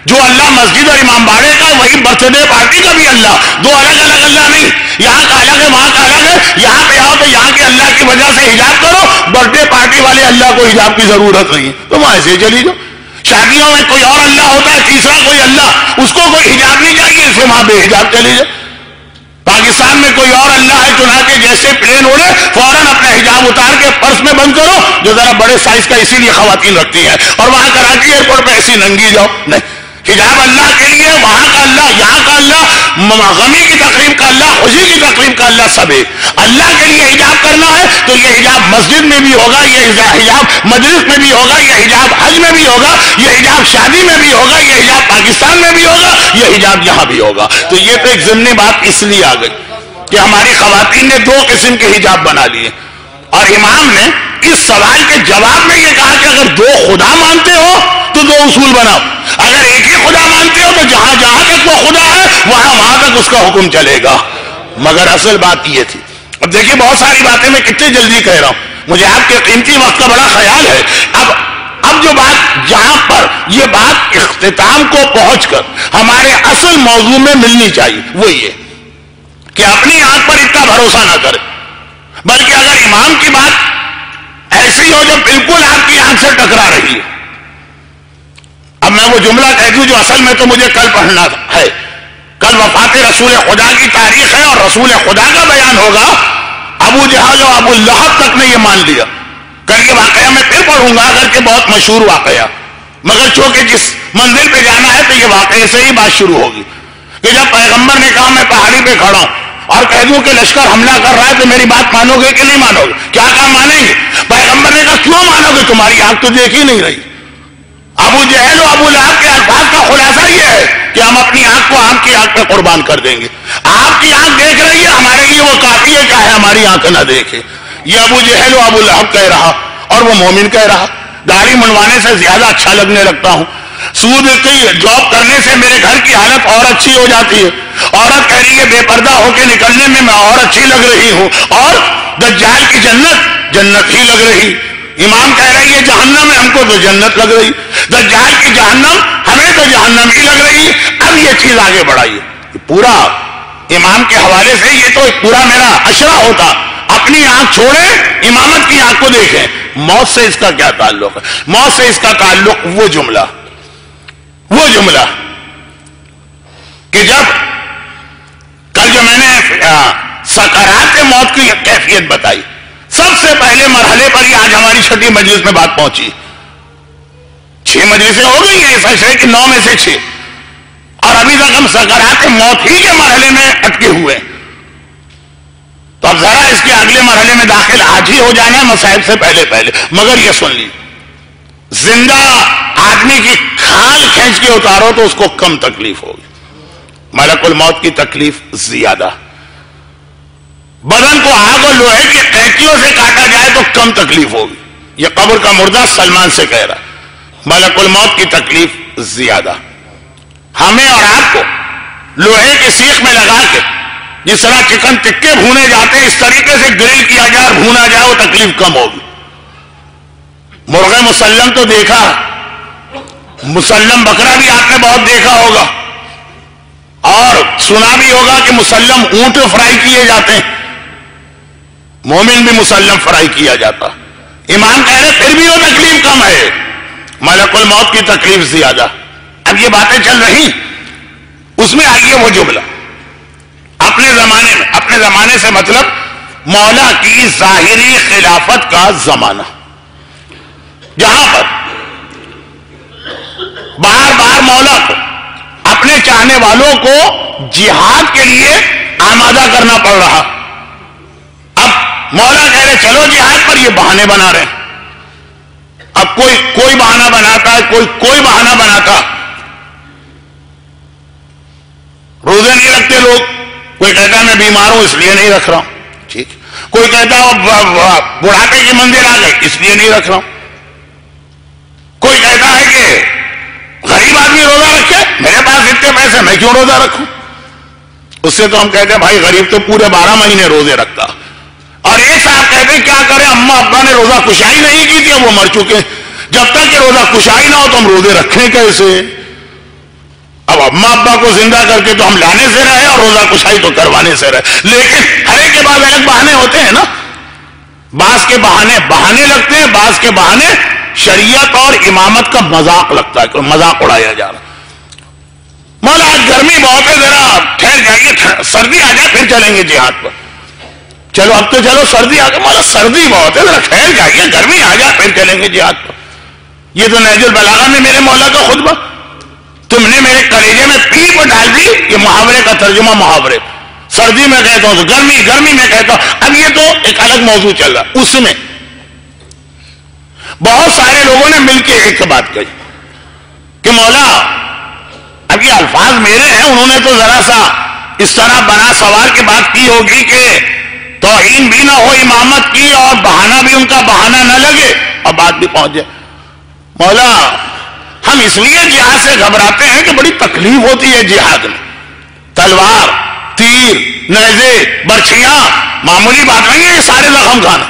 جو اللہ مسجد اور امام باڑے کا وہی برتھ ڈے پارٹی کا بھی اللہ. دو الگ الگ اللہ نہیں، یہاں کا الگ ہے وہاں کا الگ ہے. یہاں پہ آؤ تو یہاں کے اللہ کی وجہ سے حجاب کرو، برتھ ڈے پارٹی والے اللہ کو حجاب کی ضرورت نہیں تو وہاں سے چلی جاؤ. شادیوں میں کوئی اور اللہ ہوتا ہے، تیسرا کوئی اللہ، اس کو کوئی حجاب نہیں چاہیے، اس سے وہاں بے حجاب چلی جائے. پاکستان میں کوئی اور اللہ ہے، چنانچہ جیسے پلین اڑے فوراً اپنا حجاب اتار کے پرس میں بند کرو، جو ذرا بڑے سائز کا اسی لیے خواتین رکھتی ہیں، اور وہاں کراچی ایئرپورٹ پہ ایسی ننگی جاؤ. نہیں، حجاب اللہ کے لیے، وہاں کا اللہ، یہاں کا اللہ، غمی کی تقریب کا اللہ، خوشی کی تقریب کا اللہ، سب ہے. اللہ کے لیے حجاب کرنا ہے تو یہ حجاب مسجد میں بھی ہوگا، یہ حجاب مجلس میں بھی ہوگا، یہ حجاب حج میں بھی ہوگا، یہ حجاب شادی میں بھی ہوگا، یہ حجاب پاکستان میں بھی ہوگا، یہ حجاب یہاں بھی ہوگا. تو یہ تو ایک ضمنی بات اس لیے آ گئی کہ ہماری خواتین نے دو قسم کے حجاب بنا لیے. اور امام نے اس سوال کے جواب میں یہ کہا کہ اگر دو خدا مانتے ہو تو دو اصول بناؤ. اگر ایک ہی خدا مانتے ہو تو جہاں جہاں تک وہ خدا ہے وہاں تک اس کا حکم چلے گا. مگر اصل بات یہ تھی. اب دیکھیے بہت ساری باتیں میں کتنی جلدی کہہ رہا ہوں، مجھے آپ کے قیمتی وقت کا بڑا خیال ہے. اب جو بات جہاں پر یہ بات اختتام کو پہنچ کر ہمارے اصل موضوع میں ملنی چاہیے وہ یہ کہ اپنی آنکھ پر اتنا بھروسہ نہ کرے، بلکہ اگر امام کی بات ایسی ہو جو بالکل آپ کی آنکھ سے ٹکرا رہی ہے. اب میں وہ جملہ کہہ دوں جو اصل میں تو مجھے کل پڑھنا ہے. کل وفات رسول خدا کی تاریخ ہے اور رسول خدا کا بیان ہوگا. ابو جہل اور ابو لہب تک نے یہ مان لیا. کل یہ واقعہ میں پھر پڑھوں گا اگر کہ بہت مشہور واقعہ، مگر چونکہ جس منزل پہ جانا ہے تو یہ واقعے سے ہی بات شروع ہوگی کہ جب پیغمبر نے کہا میں پہاڑی پہ کھڑا ہوں اور کہہ دوں کہ لشکر حملہ کر رہا ہے تو میری بات مانو گے کہ نہیں مانو گے؟ کیا کہا مانیں گے. پیغمبر نے کہا کیوں مانو گے، تمہاری آنکھ تو دیکھ ہی نہیں رہی. ابو جہل و ابو لہب کے الفاظ کا خلاصہ یہ ہے کہ ہم اپنی آنکھ کو آپ کی آنکھ پہ قربان کر دیں گے. آپ کی آنکھ دیکھ رہی ہے، ہمارے لیے وہ کافی ہے، چاہے ہماری آنکھ نہ دیکھے. یہ ابو جہل و ابو لہب کہہ رہا اور وہ مومن کہہ رہا. داڑھی منڈوانے سے زیادہ اچھا لگنے لگتا ہوں. سود کی جاب کرنے سے میرے گھر کی حالت اور اچھی ہو جاتی ہے. عورت کہہ رہی ہے بے پردہ ہو کے نکلنے میں اور اچھی لگ رہی ہوں. اور دجال کی جنت جنت ہی لگ رہی. امام کہہ رہی ہے جہنم ہے، ہم کو تو جنت لگ رہی. دجال کی جہنم، ہمیں تو جہنم ہی لگ رہی. اب یہ چیز آگے بڑھائیے. پورا امام کے حوالے سے یہ تو پورا میرا اشرا ہوتا. اپنی آنکھ چھوڑیں، امامت کی آنکھ کو دیکھیں. موت سے اس کا کیا تعلق ہے؟ موت سے اس کا تعلق وہ جملہ کہ جب کل جو میں نے سکرات موت کی کیفیت بتائی، سب سے پہلے مرحلے پر یہ آج ہماری چھٹی مجلس میں بات پہنچی. 6 مجلسیں ہو گئی ہیں اس عشرے کی، 9 میں سے 6، اور ابھی تک ہم سکرات موت ہی کے مرحلے میں اٹکے ہوئے. تو اب ذرا اس کے اگلے مرحلے میں داخل آج ہی ہو جانا ہے مصائب سے پہلے. مگر یہ سن لی، زندہ آدمی کی کھال کھینچ کے اتارو تو اس کو کم تکلیف ہوگی، ملک الموت کی تکلیف زیادہ. بدن کو آگ اور لوہے کی قینچیوں سے کاٹا جائے تو کم تکلیف ہوگی. یہ قبر کا مردہ سلمان سے کہہ رہا. ملک الموت کی تکلیف زیادہ. ہمیں اور آپ کو لوہے کی سیخ میں لگا کے جس طرح چکن ٹکے بھونے جاتے ہیں، اس طریقے سے گرل کیا جائے اور بھونا جائے، وہ تکلیف کم ہوگی. مرغ مسلم تو دیکھا، مسلم بکرا بھی آپ نے بہت دیکھا ہوگا، اور سنا بھی ہوگا کہ مسلم اونٹ فرائی کیے جاتے ہیں. مومن بھی مسلم فرائی کیا جاتا. امام کہہ رہے پھر بھی وہ تکلیف کم ہے، ملک الموت کی تکلیف زیادہ. اب یہ باتیں چل رہی، اس میں آئیے وہ جملہ اپنے زمانے سے مطلب مولا کی ظاہری خلافت کا زمانہ، جہاں پر بار بار مولا کو اپنے چاہنے والوں کو جہاد کے لیے آمادہ کرنا پڑ رہا. اب مولا کہہ رہے چلو جہاد پر، یہ بہانے بنا رہے ہیں. اب کوئی بہانہ بناتا ہے، کوئی بہانہ بناتا. روزے نہیں رکھتے لوگ، کوئی کہتا ہے میں بیمار ہوں اس لیے نہیں رکھ رہا ہوں، ٹھیک. کوئی کہتا ہے بڑھاپے کی منزل آ گئی اس لیے نہیں رکھ رہا ہوں. کوئی کہتا ہے کہ غریب آدمی روزہ رکھے، میرے پاس اتنے پیسے میں کیوں روزہ رکھوں. اس سے تو ہم کہتے ہیں بھائی غریب تو پورے 12 مہینے روزے رکھتا. اور ایک صاحب کہتے ہیں کیا کریں، اماں ابا نے روزہ کشائی نہیں کی تھی، وہ مر چکے. جب تک کہ روزہ کشائی نہ ہو تو ہم روزے رکھیں کیسے؟ اب اماں ابا کو زندہ کر کے تو ہم لانے سے رہے اور روزہ کشائی تو کروانے سے رہے. لیکن ہر ایک کے بعد الگ بہانے ہوتے ہیں نا. بعض کے بہانے لگتے ہیں، بعض کے بہانے شریعت اور امامت کا مذاق لگتا ہے کہ مذاق اڑایا جا رہا. مولا آج گرمی بہت ہے، ذرا ٹھہر جائیے، سردی آ جائے پھر چلیں گے جہاد پر. چلو اب تو چلو سردی آ گئی. مولا سردی بہت ہے، ذرا ٹھہر جائیے، گرمی آ جائے پھر چلیں گے جہاد پر. یہ تو نہج البلاغہ میں میرے مولا کا خطبہ، تم نے میرے کلیجے میں پیپ ڈال دی. یہ محاورے کا ترجمہ، محاورے. سردی میں کہتا ہوں تو گرمی میں کہتا ہوں. اب یہ تو ایک الگ موضوع چل رہا. اس میں بہت سارے لوگوں نے مل کے ایک بات کہی کہ مولا اب یہ الفاظ میرے ہیں، انہوں نے تو ذرا سا اس طرح بنا سوال کی بات کی ہوگی کہ توہین بھی نہ ہو امامت کی اور بہانہ بھی ان کا بہانہ نہ لگے اور بات بھی پہنچ جائے. مولا ہم اس لیے جہاد سے گھبراتے ہیں کہ بڑی تکلیف ہوتی ہے جہاد میں. تلوار، تیر، نیزے، برچھیاں معمولی بات نہیں ہے یہ سارے زخم کھانا.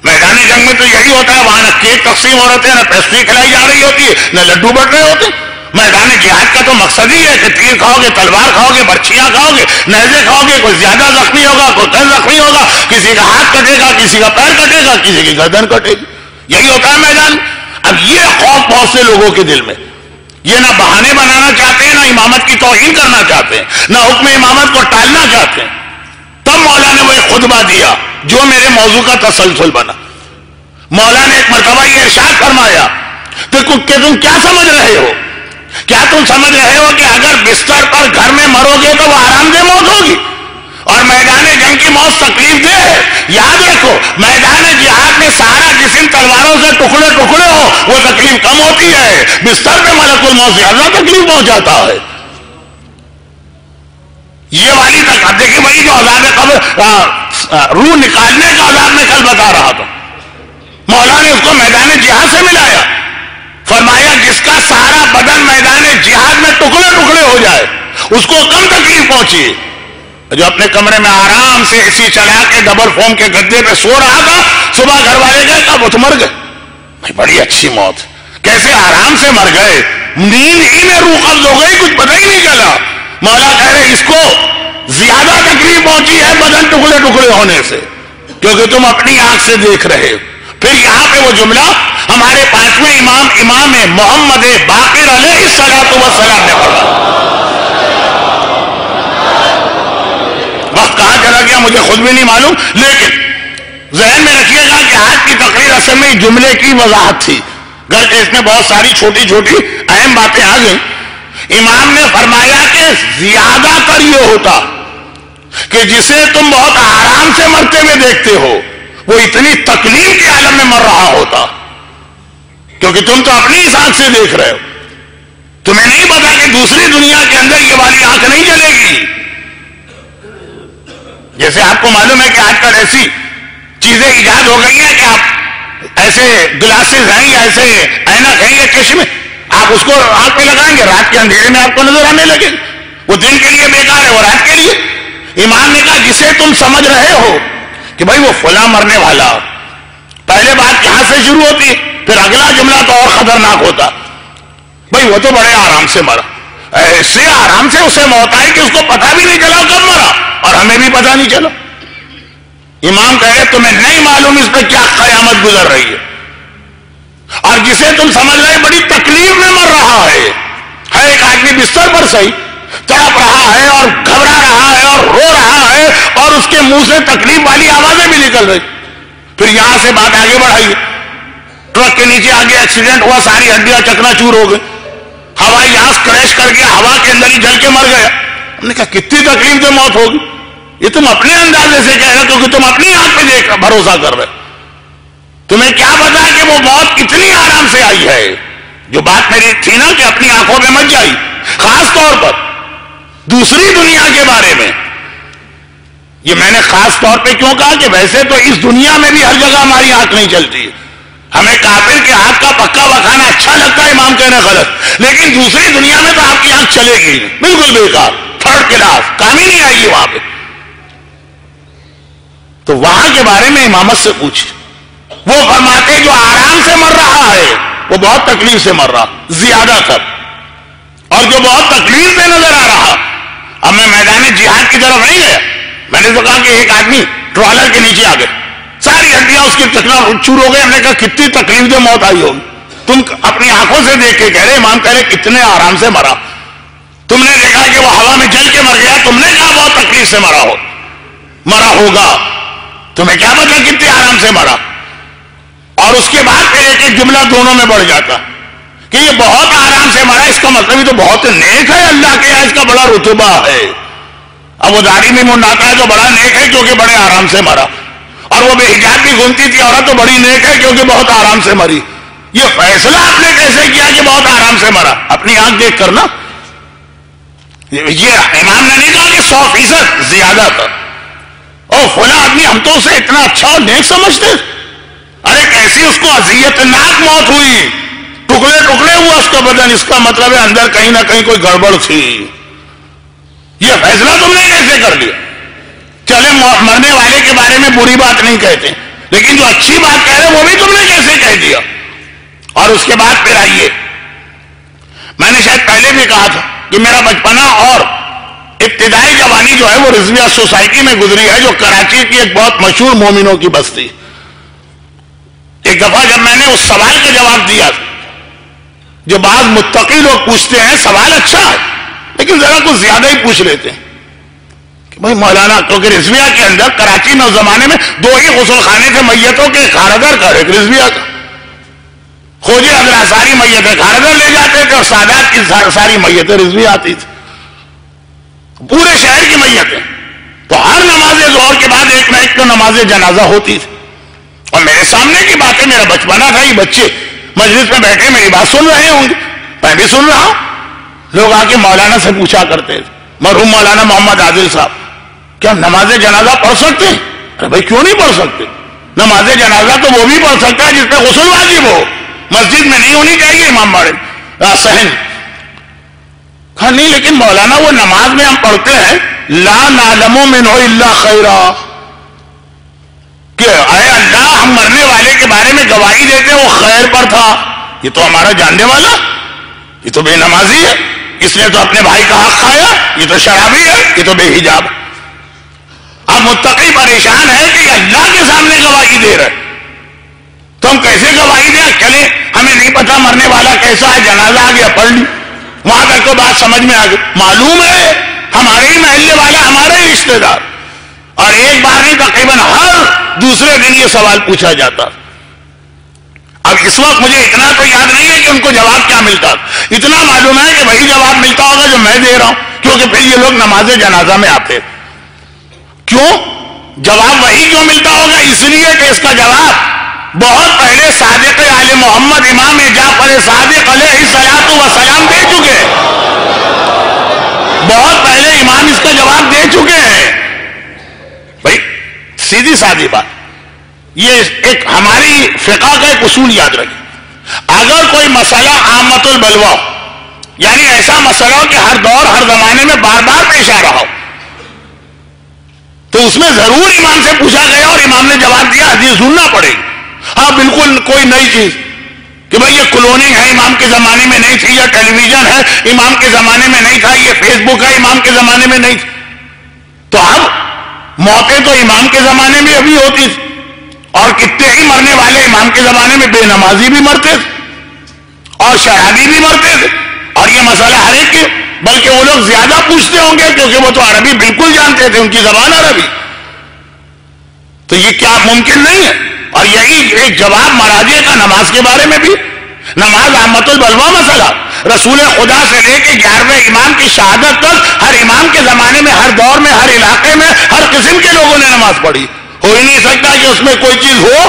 میدان جنگ میں تو یہی ہوتا ہے، وہاں نہ کیک تقسیم ہو رہے ہیں، نہ پیسٹری کھلائی جا رہی ہوتی ہے، نہ لڈو بٹ رہے ہوتے. میدان جہاد کا تو مقصد ہی ہے کہ تیر کھاؤ گے، تلوار کھاؤ گے، برچھیاں کھاؤ گے، نیزے کھاؤ گے. کوئی زیادہ زخمی ہوگا، کوئی کم زخمی ہوگا، کسی کا ہاتھ کٹے گا، کسی کا پیر کٹے گا، کسی کی گردن کٹے گی. یہی ہوتا ہے میدان. اب یہ خوف بہت سے لوگوں کے دل میں، یہ نہ بہانے بنانا چاہتے ہیں، نہ امامت کی توہین کرنا چاہتے ہیں، نہ حکم امامت کو ٹالنا چاہتے ہیں. تب مولا نے وہ ایک خطبہ دیا جو میرے موضوع کا تسلسل بنا. مولا نے ایک مرتبہ یہ ارشاد فرمایا کہ تم کیا سمجھ رہے ہو؟ کیا تم سمجھ رہے ہو کہ اگر بستر پر گھر میں مرو گے تو وہ آرام دہ موت ہوگی اور میدان جنگ کی موت تکلیف دہ ہے؟ یاد رکھو، میدان جہاد میں سارا جسم تلواروں سے ٹکڑے ٹکڑے ہو وہ تکلیف کم ہوتی ہے، بستر پہ ملک الموت زیادہ تکلیف پہنچاتا ہے. یہ والی تک اب دیکھیے بھائی، جو عذاب قبر روح نکالنے کا عذاب میں کل بتا رہا تھا، مولا نے اس کو میدان جہاد سے ملایا. فرمایا جس کا سارا بدن میدان جہاد میں ٹکڑے ٹکڑے ہو جائے اس کو کم تکلیف پہنچی. جو اپنے کمرے میں آرام سے اسی چلا کے ڈبل فوم کے گدے پہ سو رہا تھا, صبح گھر والے گئے کہا وہ تو مر گئے. بڑی اچھی موت, کیسے آرام سے مر گئے, نیند ہی میں روح قبض ہو گئی, کچھ پتہ ہی نہیں چلا. مولا کہہ رہے اس کو زیادہ تکلیف پہنچی ہے بدن ٹکڑے ٹکڑے ہونے سے, کیونکہ تم اپنی آنکھ سے دیکھ رہے ہو. پھر یہاں پہ وہ جملہ ہمارے 5ویں امام محمد باقر علیہ الصلوۃ والسلام نے پڑھا. وقت کہاں چلا گیا مجھے خود بھی نہیں معلوم, لیکن ذہن میں رکھیے گا کہ آج کی تقریر اصل میں جملے کی وضاحت تھی, گرچہ اس میں بہت ساری چھوٹی چھوٹی اہم باتیں آ گئیں. امام نے فرمایا کہ زیادہ تر یہ ہوتا کہ جسے تم بہت آرام سے مرتے ہوئے دیکھتے ہو وہ اتنی تکلیف کے عالم میں مر رہا ہوتا, کیونکہ تم تو اپنی اس آنکھ سے دیکھ رہے ہو. تمہیں نہیں پتا کہ دوسری دنیا کے اندر یہ والی آنکھ نہیں چلے گی. جیسے آپ کو معلوم ہے کہ آج کل ایسی چیزیں ایجاد ہو گئی ہیں کہ آپ ایسے گلاسز ہیں یا ایسے اینک ہیں یا چشمے, آپ اس کو آنکھ پہ لگائیں گے, رات کے اندھیرے میں آپ کو نظر آنے لگے. وہ دن کے لیے بیکار ہے, وہ رات کے لیے. امام نے کہا جسے تم سمجھ رہے ہو کہ بھائی وہ فلاں مرنے والا, پہلے بات یہاں سے شروع ہوتی, پھر اگلا جملہ تو اور خطرناک ہوتا, بھائی وہ تو بڑے آرام سے مرا. ایسے آرام سے اسے موت آئی کہ اس کو پتہ بھی نہیں چلا کب مرا, اور ہمیں بھی پتہ نہیں چلا. امام کہہ رہے تمہیں نہیں معلوم اس پہ کیا قیامت گزر رہی ہے, اور جسے تم سمجھ رہے بڑی تکلیف میں مر رہا ہے ایک آدمی بستر پر صحیح تڑپ رہا ہے اور گھبرا رہا ہے اور رو رہا ہے اور اس کے منہ سے تکلیف والی آوازیں بھی نکل رہی. پھر یہاں سے بات آگے بڑھائیے, ٹرک کے نیچے آگے ایکسیڈنٹ ہوا, ساری ہڈیاں چکنا چور ہو گئی, ہوائی جہاز کریش کر گیا, ہوا کے اندر ہی جل کے مر گیا. ہم نے کہا کتنی تکلیف سے موت ہوگی, یہ تم اپنے اندازے سے کہہ رہے کیونکہ تم اپنی آنکھ پہ دیکھ بھروسہ کر رہے. تمہیں کیا پتا کہ وہ موت کتنی آرام سے آئی ہے. جو بات میری تھی نا کہ اپنی آنکھوں پہ مت جائی, خاص طور پر دوسری دنیا کے بارے میں. یہ میں نے خاص طور پہ کیوں کہا کہ ویسے تو اس دنیا میں بھی ہر جگہ ہماری آنکھ نہیں چلتی. ہمیں کافر کے ہاتھ کا پکا بکھانا اچھا لگتا ہے, امام کہنا غلط, لیکن دوسری دنیا میں تو آپ کی آنکھ چلے گی بالکل بیکار, تھرڈ کلاس, کام ہی نہیں آئے گی وہاں پہ. تو وہاں کے بارے میں امامت سے پوچھے. وہ فرماتے جو آرام سے مر رہا ہے وہ بہت تکلیف سے مر رہا زیادہ تر, اور جو بہت تکلیف سے نظر آ رہا. اب میں میدان جہاد کی طرف نہیں گیا, میں نے تو کہا کہ ایک آدمی ٹرالر کے نیچے آ گئے, ساری ہڈیاں اس کی چکنا چور ہو گئے. ہم نے کہا کتنی تکلیف سے موت آئی ہوگی, تم اپنی آنکھوں سے دیکھ کے کہہ رہے, امام کہہ رہے کتنے آرام سے مرا. تم نے دیکھا کہ وہ ہوا میں جل کے مر گیا, تم نے کہا بہت تکلیف سے مرا ہوگا, تمہیں کیا پتا کتنے آرام سے مرا. اور اس کے بعد پھر ایک جملہ دونوں میں بڑھ جاتا کہ یہ بہت آرام سے مرا, اس کا مطلب یہ تو بہت نیک ہے اللہ کے یہاں, اس کا بڑا رتبہ ہے. اب وہ داڑھی میں منڈاتا ہے تو بڑا نیک ہے کیونکہ بڑے آرام سے مرا, اور وہ بے حجاب بھی گھومتی تھی عورت تو بڑی نیک ہے کیونکہ بہت آرام سے مری. یہ فیصلہ آپ نے کیسے کیا کہ بہت آرام سے مرا؟ اپنی آنکھ دیکھ کر نا. یہ امام نے نہیں کہا کہ 100% زیادہ تھا, او فلاں آدمی ہم تو اسے اتنا اچھا اور نیک سمجھتے, ارے کیسی اس کو اذیت ناک موت ہوئی, ٹکڑے ٹکڑے ہوا اس کا بدن, اس کا مطلب ہے اندر کہیں نہ کہیں کوئی گڑبڑ تھی. یہ فیصلہ تم نے کیسے کر لیا؟ چلے مرنے والے کے بارے میں بری بات نہیں کہتے, لیکن جو اچھی بات کہہ رہے وہ بھی تم نے کیسے کہہ دیا؟ اور اس کے بعد پھر آئیے, میں نے شاید پہلے بھی کہا تھا کہ میرا بچپنا اور ابتدائی جوانی جو ہے وہ رضویہ سوسائٹی میں گزری ہے, جو کراچی کی ایک بہت مشہور مومنوں کی بستی. ایک دفعہ جب میں نے اس سوال کا جواب دیا, جو بعض متقی لوگ پوچھتے ہیں سوال اچھا ہے لیکن ذرا کچھ زیادہ ہی پوچھ لیتے ہیں کہ بھائی مولانا, کیونکہ رضویہ کے اندر کراچی میں اس زمانے میں 2 ہی غسل خانے تھے میتوں کے, خاردر کا ایک رضویہ کا. خوجے حضرات ساری میتیں خاردر لے جاتے تھے اور سادات کی ساری میتیں رضویہ آتی تھی, پورے شہر کی میتیں. تو ہر نماز ظہر کے بعد ایک نہ ایک تو نماز جنازہ ہوتی تھی, اور میرے سامنے کی باتیں, میرا بچپنا تھا, یہ بچے مجلس میں بیٹھے میری بات سن رہے ہوں گے, میں بھی سن رہا ہوں. لوگ آ کے مولانا سے پوچھا کرتے تھے, مرحوم مولانا محمد عادل صاحب کیا نماز جنازہ پڑھ سکتے ہیں؟ ارے بھائی کیوں نہیں پڑھ سکتے, نماز جنازہ تو وہ بھی پڑھ سکتا ہے جس پہ غسل واجب ہو, مسجد میں نہیں ہونی چاہیے امام باڑے صحن. کہا نہیں لیکن مولانا وہ نماز میں ہم پڑھتے ہیں لا نعلم منہ الا خیرا، کہ اے اللہ ہم مرنے والے کے بارے میں گواہی دیتے ہیں وہ خیر پر تھا. یہ تو ہمارا جاننے والا، یہ تو بے نمازی ہے، اس نے تو اپنے بھائی کا حق کھایا، یہ تو شرابی ہے، یہ تو بے حجاب. اب متقی پریشان ہے کہ اللہ کے سامنے گواہی دے رہے تو ہم کیسے گواہی دیں؟ چلے ہمیں نہیں پتا مرنے والا کیسا ہے، جنازہ آ گیا پڑھ لی، وہاں تک تو بات سمجھ میں آ گئی. معلوم ہے ہمارے ہی محلے والا، ہمارے ہی رشتے دار، اور ایک بار نہیں تقریباً ہر دوسرے دن یہ سوال پوچھا جاتا. اب اس وقت مجھے اتنا تو یاد نہیں ہے کہ ان کو جواب کیا ملتا، اتنا معلوم ہے کہ وہی جواب ملتا ہوگا جو میں دے رہا ہوں، کیونکہ پھر یہ لوگ نماز جنازہ میں آتے. کیوں جواب وہی کیوں ملتا ہوگا؟ اس لیے کہ اس کا جواب بہت پہلے صادق آل محمد امام جعفر صادق علیہ الصلوۃ والسلام دے چکے، بہت پہلے امام اس کا جواب دے چکے ہیں. بھائی سیدھی سادی بات، یہ ایک ہماری فقہ کا ایک اصول یاد رکھیں، اگر کوئی مسئلہ عامۃ البلوہ یعنی ایسا مسئلہ ہو کہ ہر دور ہر زمانے میں بار بار پیش آ رہا ہو، تو اس میں ضرور امام سے پوچھا گیا اور امام نے جواب دیا، حدیث ڈھونڈنا پڑے گی. ہاں بالکل کوئی نئی چیز کہ بھئی یہ کلوننگ ہے امام کے زمانے میں نہیں تھی، یا ٹیلی ویژن ہے امام کے زمانے میں نہیں تھا، یہ فیس بک ہے امام کے زمانے میں نہیں تھی، تو اب موتیں تو امام کے زمانے میں ابھی ہوتی تھی، اور کتنے ہی مرنے والے امام کے زمانے میں بے نمازی بھی مرتے تھے اور شرابی بھی مرتے تھے، اور یہ مسئلہ ہر ایک کے، بلکہ وہ لوگ زیادہ پوچھتے ہوں گے کیونکہ وہ تو عربی بالکل جانتے تھے، ان کی زبان عربی. تو یہ کیا ممکن نہیں ہے؟ اور یہی ایک جواب مراجع کا نماز کے بارے میں بھی، نماز عامۃ البلوہ مسئلہ رسول خدا سے لے کے 11ویں امام کی شہادت تک ہر امام کے زمانے میں، ہر دور میں، ہر علاقے میں، ہر قسم کے لوگوں نے نماز پڑھی. ہو ہی نہیں سکتا کہ اس میں کوئی چیز ہو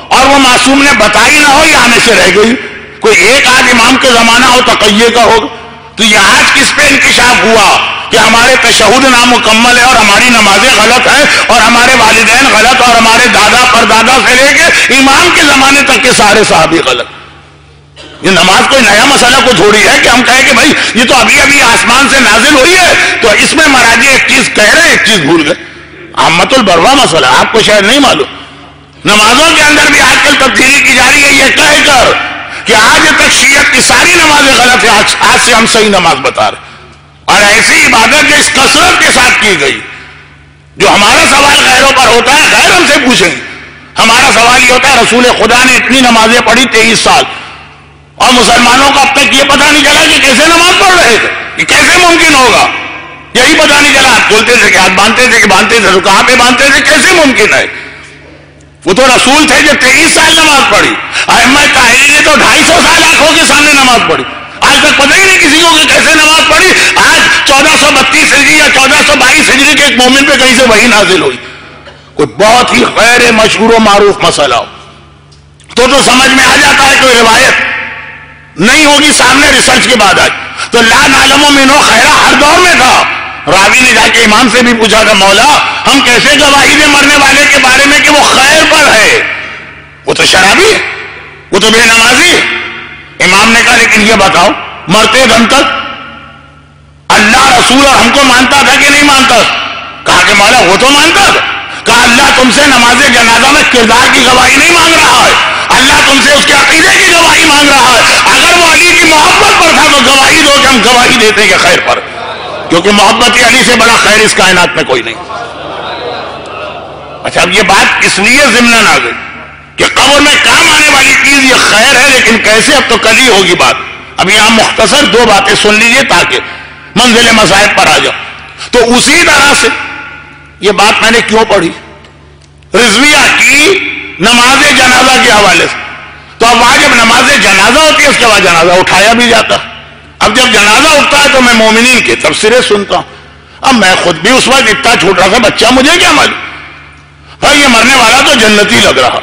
اور وہ معصوم نے بتائی نہ ہو یا آنے سے رہ گئی. کوئی ایک آدھ امام کے زمانہ ہو تقیہ کا ہوگا. تو یہ آج کس پہ انکشاف ہوا کہ ہمارے تشہد نامکمل ہے اور ہماری نمازیں غلط ہیں اور ہمارے والدین غلط اور ہمارے دادا پردادا سے لے کے امام کے زمانے تک کے سارے صحابی غلط. یہ نماز کوئی نیا مسئلہ کو تھوڑی ہے کہ ہم کہیں کہ بھائی یہ تو ابھی ابھی آسمان سے نازل ہوئی ہے تو اس میں مراجع ایک چیز کہہ رہے ایک چیز بھول گئے. عامۃ البلوہ مسئلہ آپ کو شاید نہیں معلوم. نمازوں کے اندر بھی آج کل تبدیلی کی جا رہی ہے یہ کہہ کر کہ آج تک شیعت کی ساری نمازیں غلط ہیں، آج سے ہم صحیح نماز بتا رہے. اور ایسی عبادت جو اس کثرت کے ساتھ کی گئی، جو ہمارا سوال غیروں پر ہوتا ہے غیر ہم سے پوچھیں گے. ہمارا سوال یہ ہوتا ہے رسول خدا نے اتنی نمازیں پڑھی 23 سال اور مسلمانوں کو اب تک یہ پتہ نہیں چلا کہ کیسے نماز پڑھ رہے تھے، یہ کیسے ممکن ہوگا؟ یہی پتہ نہیں چلا. آپ بولتے تھے کہ ہاتھ باندھتے تھے کہ باندھتے تھے تو کہاں پہ باندھتے تھے، کیسے ممکن ہے؟ وہ تو رسول تھے جو 23 سال نماز پڑھی. ائمہ طاہرین نے تو 250 سال آنکھوں کے سامنے نماز پڑھی. آج تک پتہ ہی نہیں کسی کو کہ کیسے نماز پڑھی. آج 1432 ہجری یا 1422 ہجری کے ایک مومن پہ کہیں سے وحی نازل ہوئی. کوئی بہت ہی غیر مشہور و معروف مسئلہ ہو تو سمجھ میں آ جاتا ہے. کوئی روایت نہیں ہوگی سامنے ریسرچ کے بعد آج تو لا نعلم منہ خیرہ ہر دور میں تھا. راوی نے جا کے امام سے بھی پوچھا تھا مولا ہم کیسے گواہی دیں مرنے والے کے بارے میں کہ وہ خیر پر ہے، وہ تو شرابی ہے، وہ تو بے نمازی ہے. امام نے کہا لیکن یہ بتاؤ مرتے دم تک اللہ رسول اور ہم کو مانتا تھا کہ نہیں مانتا؟ کہا کہ مولا وہ تو مانتا تھا. کہا اللہ تم سے نماز جنازہ میں کردار کی گواہی نہیں مانگ رہا ہے، اللہ تم سے اس کے عقیدے کی گواہی مانگ رہا ہے. اگر وہ علی کی محبت پر تھا تو گواہی دو کہ ہم گواہی دیتے کہ خیر پر، کیونکہ محبت علی سے بڑا خیر اس کائنات میں کوئی نہیں. اچھا اب یہ بات اس لیے ضمن آ گئی کہ قبر میں کام آنے والی چیز یہ خیر ہے، لیکن کیسے اب تو کل ہی ہوگی بات. اب یہاں مختصر 2 باتیں سن لیجئے تاکہ منزل مصائب پر آ جاؤ. تو اسی طرح سے یہ بات میں نے کیوں پڑھی رضویہ کی نماز جنازہ کے حوالے سے. تو اب وہاں جب نماز جنازہ ہوتی ہے اس کے بعد جنازہ اٹھایا بھی جاتا. اب جب جنازہ اٹھتا ہے تو میں مومنین کے تبصرے سنتا ہوں. اب میں خود بھی اس وقت اتنا چھوٹا سا بچہ، مجھے کیا معلوم بھائی یہ مرنے والا تو جنتی لگ رہا.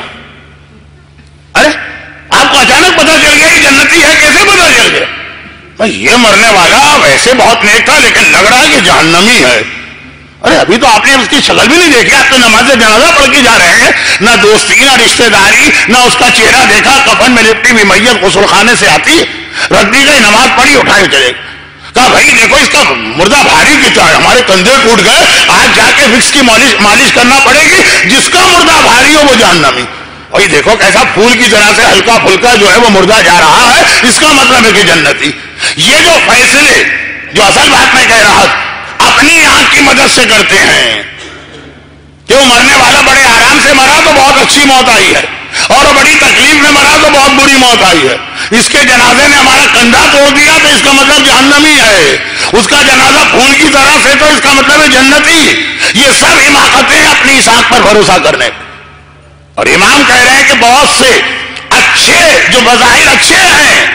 ارے آپ کو اچانک پتہ چل گیا یہ جنتی ہے، کیسے پتہ چل گیا؟ بھائی یہ مرنے والا ویسے بہت نیک تھا لیکن لگ رہا ہے کہ جہنمی ہے. ارے ابھی تو آپ نے اس کی شکل بھی نہیں دیکھی، آپ تو نماز جنازہ پڑھ کے جا رہے ہیں، نہ دوستی نہ رشتہ داری نہ اس کا چہرہ دیکھا، کفن میں لپٹی ہوئی میت غسل خانے سے آتی ہے، رکھ دی گئی، نماز پڑھی، اٹھائے چلے، کہا بھائی دیکھو اس کا مردہ بھاری کتنا ہے، ہمارے کندھے ٹوٹ گئے، آج جا کے وکس کی مالش کرنا پڑے گی، جس کا مردہ بھاری ہو وہ جہنمی۔ اور یہ دیکھو کیسا پھول کی طرح سے ہلکا پھلکا جو ہے وہ مردہ جا رہا ہے، اس کا مطلب ہے کہ جنتی۔ یہ جو فیصلے جو اصل بات میں کہہ رہا اپنی آنکھ کی مدد سے کرتے ہیں کہ وہ مرنے والا بڑے آرام سے مرا تو بہت اچھی موت آئی ہے، اور وہ بڑی تکلیف میں مرا تو بہت بری موت آئی ہے، اس کے جنازے نے ہمارا کندھا توڑ دیا تو اس کا مطلب جہنمی ہے، اس کا جنازہ پھول کی طرح سے تو اس کا مطلب ہے جنتی۔ یہ سب حماقتیں اپنی اس آنکھ پر بھروسہ کرنے، اور امام کہہ رہے ہیں کہ بہت سے اچھے جو بظاہر اچھے ہیں،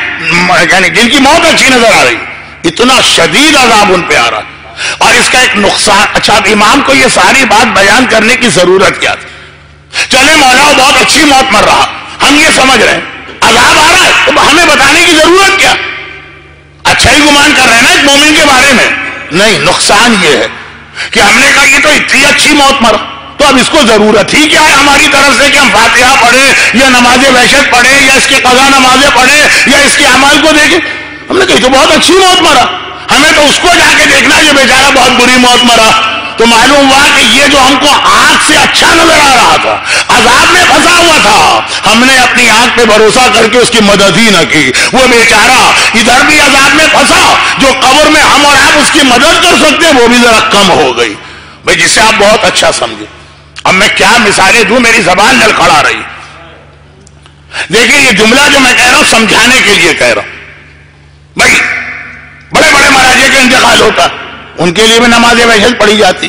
یعنی جن کی موت اچھی نظر آ رہی، اتنا شدید عذاب ان پہ آ رہا، اور اس کا ایک نقصان۔ اچھا امام کو یہ ساری بات بیان کرنے کی ضرورت کیا تھی؟ چلے مولا بہت اچھی موت مر رہا، ہم یہ سمجھ رہے ہیں عذاب آ رہا ہے تو ہمیں بتانے کی ضرورت کیا؟ اچھا ہی گمان کر رہے ہیں نا ایک مومن کے بارے میں؟ نہیں، نقصان یہ ہے کہ ہم نے کہا یہ تو اتنی اچھی موت مرا، تو اب اس کو ضرورت ہی کیا ہے ہماری طرف سے کہ ہم فاتحہ پڑھیں یا نماز وحشت پڑھیں یا اس کے قضا نمازیں پڑھیں یا اس کے اعمال کو دیکھیں؟ ہم نے کہا تو بہت اچھی موت مرا، ہمیں تو اس کو جا کے دیکھنا یہ بیچارہ بہت بری موت مرا۔ تو معلوم ہوا کہ یہ جو ہم کو آنکھ سے اچھا نظر آ رہا تھا عذاب میں پھنسا ہوا تھا، ہم نے اپنی آنکھ پہ بھروسہ کر کے اس کی مدد ہی نہ کی، وہ بیچارہ ادھر بھی عذاب میں پھنسا، جو قبر میں ہم اور آپ اس کی مدد کر سکتے وہ بھی ذرا کم ہو گئی بھائی، جسے آپ بہت اچھا سمجھے۔ اب میں کیا مثالیں دوں، میری زبان لڑکھڑا رہی۔ دیکھیں یہ جملہ جو میں کہہ رہا ہوں سمجھانے کے لیے کہہ رہا ہوں بھائی، بڑے بڑے مراجع کا انتقال ہوتا ان کے لیے بھی نماز وحشت پڑھی جاتی،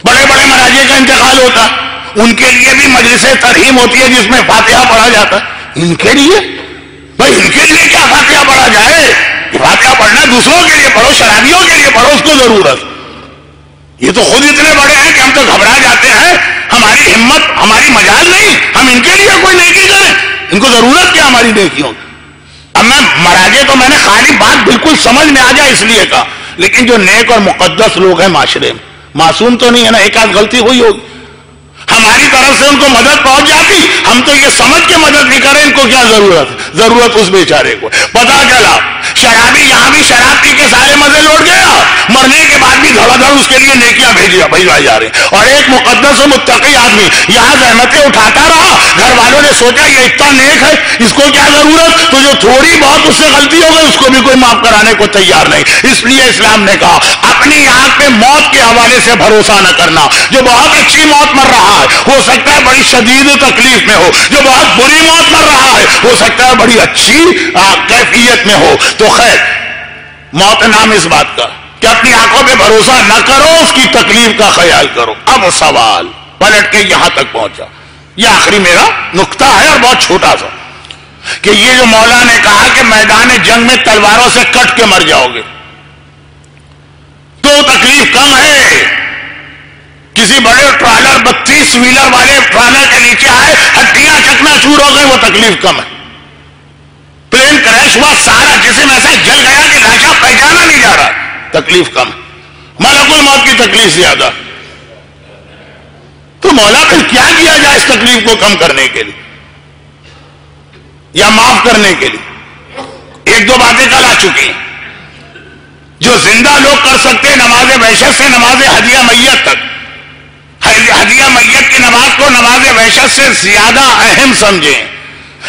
بڑے بڑے مراجع کا انتقال ہوتا ان کے لیے بھی مجلس ترحیم ہوتی ہے جس میں فاتحہ پڑھا جاتا، ان کے لیے بھائی ان کے لیے کیا فاتحہ پڑھا جائے؟ فاتحہ پڑھنا دوسروں کے لیے پڑھو، شرابیوں کے لیے پڑھو، اس کو ضرورت، یہ تو خود اتنے بڑے ہیں کہ ہم تو گھبرا جاتے ہیں، ہماری ہمت ہماری مجال نہیں، ہم ان کے لیے کوئی نیکی کریں، ان کو ضرورت کیا ہماری نیکیوں کی؟ اب میں مراجع تو میں نے خالی بات بالکل سمجھ میں آ جائے اس لیے کہا، لیکن جو نیک اور مقدس لوگ ہیں معاشرے میں، معصوم تو نہیں ہے نا، ایک آدھ غلطی ہوئی ہوگی، ہماری طرف سے ان کو مدد پہنچ جاتی، ہم تو یہ سمجھ کے مدد نہیں کریں، ان کو کیا ضرورت اس بیچارے کو۔ پتا چلا شرابی یہاں بھی شراب پی کے سارے مزے لوٹ گیا، مرنے کے بعد بھی دھڑا دھڑ اس کے لیے نیکیاں بھیجوائی جا رہی، اور ایک مقدس و متقی آدمی یہاں زحمتیں اٹھاتا رہا، گھر والوں نے سوچا یہ اتنا نیک ہے اس کو کیا ضرورت، تو جو تھوڑی بہت اس سے غلطی ہو گئی اس کو بھی کوئی معاف کرانے کو تیار نہیں۔ اس لیے اسلام نے کہا اپنی آنکھ پہ موت کے حوالے سے بھروسہ نہ کرنا، جو بہت اچھی موت مر رہا ہے ہو سکتا ہے بڑی شدید تکلیف میں ہو، جو بہت بری موت مر رہا ہے ہو سکتا ہے بڑی اچھی کیفیت میں ہو، تو خیر موت نام اس بات کا کہ اپنی آنکھوں پہ بھروسہ نہ کرو، اس کی تکلیف کا خیال کرو۔ اب سوال پلٹ کے یہاں تک پہنچا، یہ آخری میرا نقطہ ہے اور بہت چھوٹا سا، کہ یہ جو مولا نے کہا کہ میدان جنگ میں تلواروں سے کٹ کے مر جاؤ گے تو تکلیف کم ہے، کسی بڑے ٹرالر 32 ویلر والے ٹرالر کے نیچے آئے ہڈیاں چکنا چور ہو گئی وہ تکلیف کم ہے، پلین کریش ہوا سارا جسم ایسا جل گیا کہ لاشا پہچانا نہیں جا رہا، تکلیف کم ہے، ملک الموت کی تکلیف زیادہ، تو مولا پھر کیا کیا جائے اس تکلیف کو کم کرنے کے لیے یا معاف کرنے کے لیے؟ ایک دو باتیں کل آ چکی ہیں جو زندہ لوگ کر سکتے، نماز وحشت سے نماز ہدیہ میت تک، ہدیہ میت کی نماز کو نماز وحشت سے زیادہ اہم سمجھیں،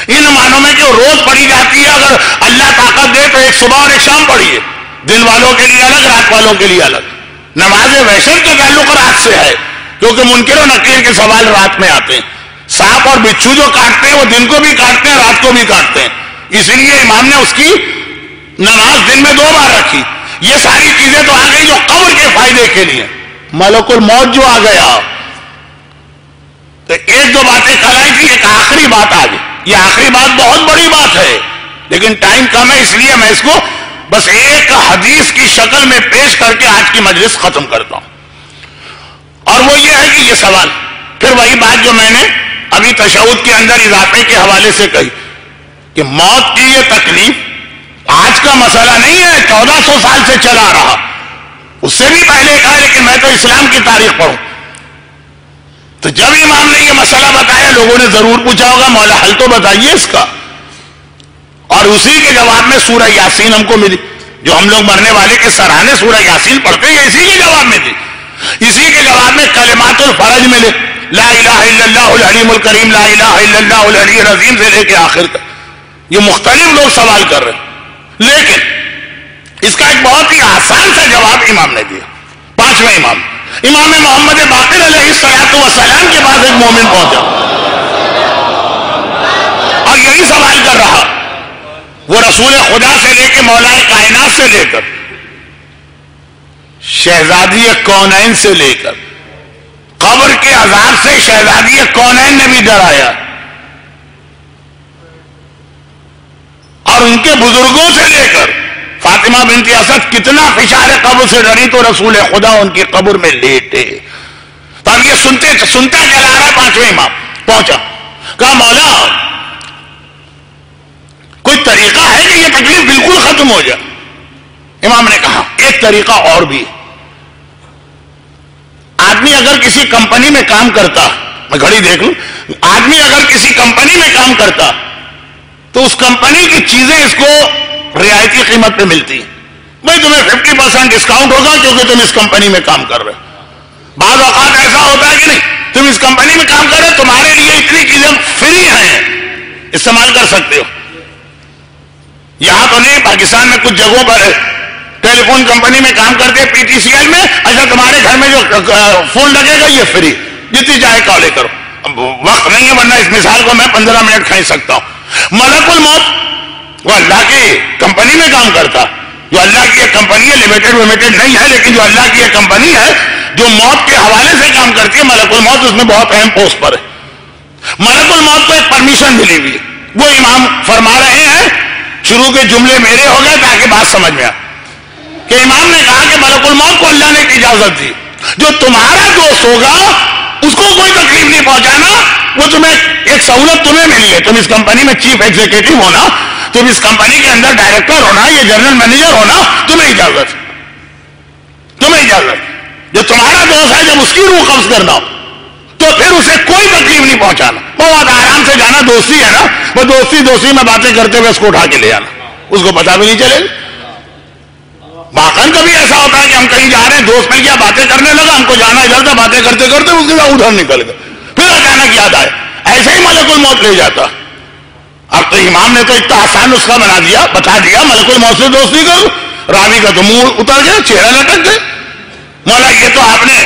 ان معنوں میں کہ روز پڑھی جاتی ہے، اگر اللہ طاقت دے تو ایک صبح اور ایک شام پڑھیے، دن والوں کے لیے الگ رات والوں کے لیے الگ۔ نماز وحشت کا تعلق رات سے ہے کیونکہ منکر و نکیر کے سوال رات میں آتے ہیں، سانپ اور بچھو جو کاٹتے ہیں وہ دن کو بھی کاٹتے ہیں رات کو بھی کاٹتے ہیں، اس لیے امام نے اس کی نماز دن میں 2 بار رکھی۔ یہ ساری چیزیں تو آ گئی جو قبر کے فائدے کے لیے، ملک الموت جو آ گیا تو ایک دو باتیں کل آئی تھی، ایک آخری بات آ گئی، یہ آخری بات بہت بڑی بات ہے لیکن ٹائم کم ہے، اس لیے میں اس کو بس ایک حدیث کی شکل میں پیش کر کے آج کی مجلس ختم کرتا ہوں، اور وہ یہ ہے کہ یہ سوال پھر وہی بات جو میں نے ابھی تشہد کے اندر اضافے کے حوالے سے کہی کہ موت کی یہ تکلیف آج کا مسئلہ نہیں ہے، 1400 سال سے چلا رہا، اس سے بھی پہلے کہا لیکن میں تو اسلام کی تاریخ پڑھوں. تو جب امام نے یہ مسئلہ بتایا لوگوں نے ضرور پوچھا ہوگا مولا حل تو بتائیے اس کا. اور اسی کے جواب میں سورہ یاسین ہم کو ملی. جو ہم لوگ مرنے والے کے سرانے سورہ یاسین پڑھتے ہیں اسی کے جواب میں تھی. اسی کے جواب میں کلمات الفرج ملے, لا الہ الا اللہ العلیم الکریم, لا الہ الا اللہ العلی العظیم سے لے کے آخر تک. یہ مختلف لوگ سوال کر رہے ہیں, لیکن اس کا ایک بہت ہی آسان سا جواب امام نے دیا. پانچویں امام محمد باقر علیہ السلام کے پاس ایک مومن پہنچا اور یہی سوال کر رہا. وہ رسول خدا سے لے کے مولا کائنات سے لے کر شہزادی کونین سے لے کر قبر کے عذاب سے شہزادی کونین نے بھی ڈرایا, اور ان کے بزرگوں سے لے کر فاطمہ بنت اسد کتنا فشار قبر سے ڈری تو رسول خدا ان کی قبر میں لیٹے. تو اب یہ سنتا چلا رہا. پانچویں امام پہنچا, کہا مولا کوئی طریقہ ہے کہ یہ تکلیف بالکل ختم ہو جائے؟ امام نے کہا ایک طریقہ اور بھی. آدمی اگر کسی کمپنی میں کام کرتا, میں گھڑی دیکھ لوں, آدمی اگر کسی کمپنی میں کام کرتا تو اس کمپنی کی چیزیں اس کو رعایتی قیمت پہ ملتی. بھائی تمہیں 50% ڈسکاؤنٹ ہوگا کیونکہ تم اس کمپنی میں کام کر رہے. بعض اوقات ایسا ہوتا ہے کہ نہیں, تم اس کمپنی میں کام کر رہے تمہارے لیے اتنی چیزیں فری ہیں, استعمال کر سکتے ہو. یہاں تو نہیں, پاکستان میں کچھ جگہوں پر ٹیلی فون کمپنی میں کام کرتے ہیں, PTCL میں, اچھا تمہارے گھر میں جو فون لگے گا یہ فری, جتنی چاہے کالیں کرو. وقت نہیں ہے ورنہ اس مثال کو میں 15 منٹ کھینچ سکتا ہوں. ملک الموت وہ اللہ کی کمپنی میں کام کرتا, جو اللہ کی ایک کمپنی ہے, لمیٹڈ نہیں ہے, لیکن جو اللہ کی ایک کمپنی ہے جو موت کے حوالے سے کام کرتی ہے, ملک الموت اس میں بہت اہم پوسٹ پر ہے. ملک الموت کو ایک پرمیشن ملی ہوئی, وہ امام فرما رہے ہیں, شروع کے جملے میرے ہو گئے تاکہ بات سمجھ میں آ, کہ امام نے کہا کہ ملک الموت کو اللہ نے ایک اجازت دی, جو تمہارا دوست ہوگا اس کو کوئی تکلیف نہیں پہنچانا, وہ تمہیں ایک سہولت تمہیں ملی ہے, تم اس کمپنی میں چیف ایگزیکٹو ہونا, تم اس کمپنی کے اندر ڈائریکٹر ہونا یا جنرل مینیجر ہونا, تمہیں اجازت. جو تمہارا دوست ہے جب اس کی روح قبض کرنا ہو تو پھر اسے کوئی تکلیف نہیں پہنچانا, بہت آرام سے جانا. دوستی ہے نا, وہ دوستی میں باتیں کرتے ہوئے اس کو اٹھا کے لے آنا, اس کو پتا بھی نہیں چلے گا. واقعا کبھی ایسا ہوتا ہے کہ ہم کہیں جا رہے ہیں, دوست مل گیا, باتیں کرنے لگا, ہم کو جانا ادھر تھا, باتیں کرتے کرتے اس کے ساتھ ادھر نکل گئے, پھر اچانک یاد آئے, ایسے ہی ملک الموت لے جاتا. اب تو امام نے تو اتنا آسان نسخہ بتا دیا, ملک الموت سے دوستی کرو. راوی کا تو منہ اتر گیا, چہرہ لٹک گئے. مولا یہ تو آپ نے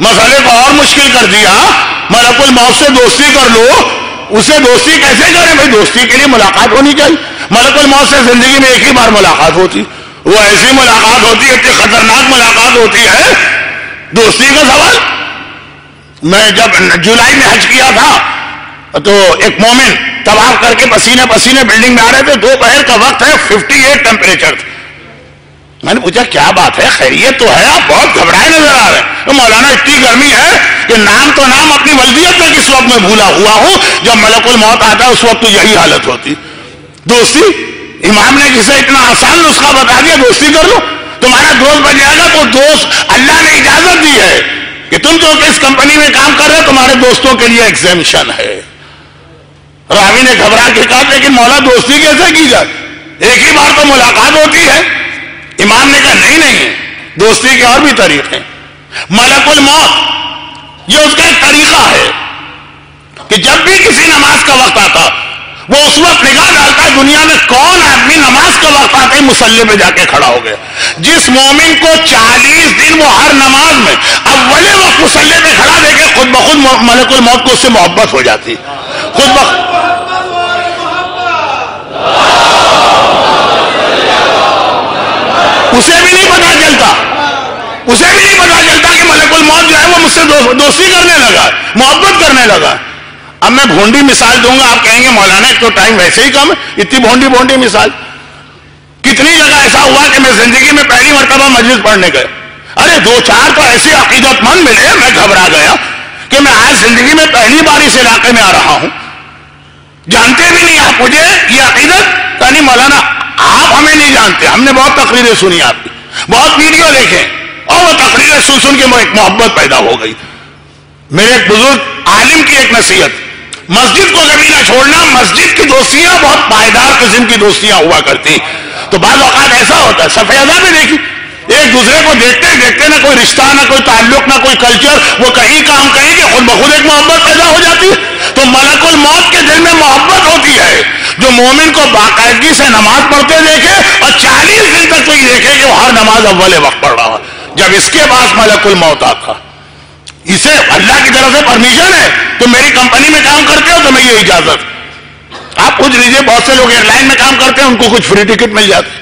مسئلے کو اور مشکل کر دیا, ملک الموت سے دوستی کر لو. اسے دوستی کیسے کریں بھائی؟ دوستی کے لیے ملاقات ہونی چاہیے. ملک الموت سے زندگی میں ایک ہی بار ملاقات ہوتی, وہ ایسی ملاقات ہوتی ہے, اتنی خطرناک ملاقات ہوتی ہے. دوستی کا سوال, میں جب جولائی میں حج کیا تھا تو ایک مومن طواف کر کے پسینے بلڈنگ میں آ رہے تھے, دوپہر کا وقت ہے, 58 ٹیمپریچر تھا. میں نے پوچھا کیا بات ہے, خیریت تو ہے, آپ بہت گھبرائے نظر آ رہے ہیں. تو مولانا اتنی گرمی ہے کہ نام اپنی ولدیت میں کس وقت میں بھولا ہوا ہوں, جب ملک الموت آتا ہے اس وقت تو یہی حالت ہوتی. دوستی, امام نے جسے اتنا آسان نسخہ بتا دیا, دوستی کر لو, تمہارا دوست بن جائے گا. تو دوست اللہ نے اجازت دی ہے کہ تم جو کہ اس کمپنی میں کام کر رہے ہو, تمہارے دوستوں کے لیے ایگزیمشن ہے. راوی نے گھبرا کے کہا لیکن مولا دوستی کیسے کی جائے, ایک ہی بار تو ملاقات ہوتی ہے. امام نے کہا نہیں, دوستی کے اور بھی طریقے. ملک الموت یہ اس کا ایک طریقہ ہے کہ جب بھی کسی نماز کا وقت آتا وہ اس وقت نگاہ ڈالتا ہے دنیا میں کون آدمی نماز کا وقت آتے ہی مصلی پہ جا کے کھڑا ہو گیا. جس مومن کو 40 دن وہ ہر نماز میں اولے وقت مصلی پہ کھڑا دیکھے, خود بخود ملک الموت کو اس سے محبت ہو جاتی, خود بخود. اسے بھی نہیں پتا چلتا کہ ملک الموت جو ہے وہ مجھ سے دوستی کرنے لگا, محبت کرنے لگا. اب میں بھونڈی مثال دوں گا, آپ کہیں گے مولانا ایک تو ٹائم ویسے ہی کم ہے, اتنی بھونڈی مثال. کتنی جگہ ایسا ہوا کہ میں زندگی میں پہلی مرتبہ مجلس پڑھنے گیا, ارے 2-4 تو ایسے عقیدت مند ملے, میں گھبرا گیا کہ میں آج زندگی میں پہلی بار اس علاقے میں آ رہا ہوں, جانتے بھی نہیں آپ مجھے, یہ عقیدت یعنی مولانا آپ ہمیں نہیں جانتے, ہم نے بہت تقریریں سنی آپ کی, بہت ویڈیو دیکھے, اور وہ تقریریں سن سن کے ایک محبت پیدا ہو گئی. میرے ایک بزرگ عالم کی ایک نصیحت، مسجد کو کبھی نہ چھوڑنا. مسجد کی دوستیاں بہت پائیدار قسم کی دوستیاں ہوا کرتی. تو بعض اوقات ایسا ہوتا ہے، سفیدہ میں دیکھی، ایک دوسرے کو دیکھتے دیکھتے نہ کوئی رشتہ، نہ کوئی تعلق، نہ کوئی کلچر، وہ کہیں کام کہیں کہ خود بخود ایک محبت پیدا ہو جاتی ہے. تو ملک الموت کے دل میں محبت ہوتی ہے. جو مومن کو باقاعدگی سے نماز پڑھتے دیکھے اور 40 دن تک کوئی دیکھے کہ وہ ہر نماز اول وقت پڑھ رہا ہے. جب اس کے پاس ملک الموت آتا، اسے اللہ کی طرف سے پرمیشن ہے، تو میری کمپنی میں کام کرتے ہو تو میں یہ اجازت. آپ پوچھ لیجیے، بہت سے لوگ ایئر لائن میں کام کرتے ہیں، ان کو کچھ فری ٹکٹ مل جاتی.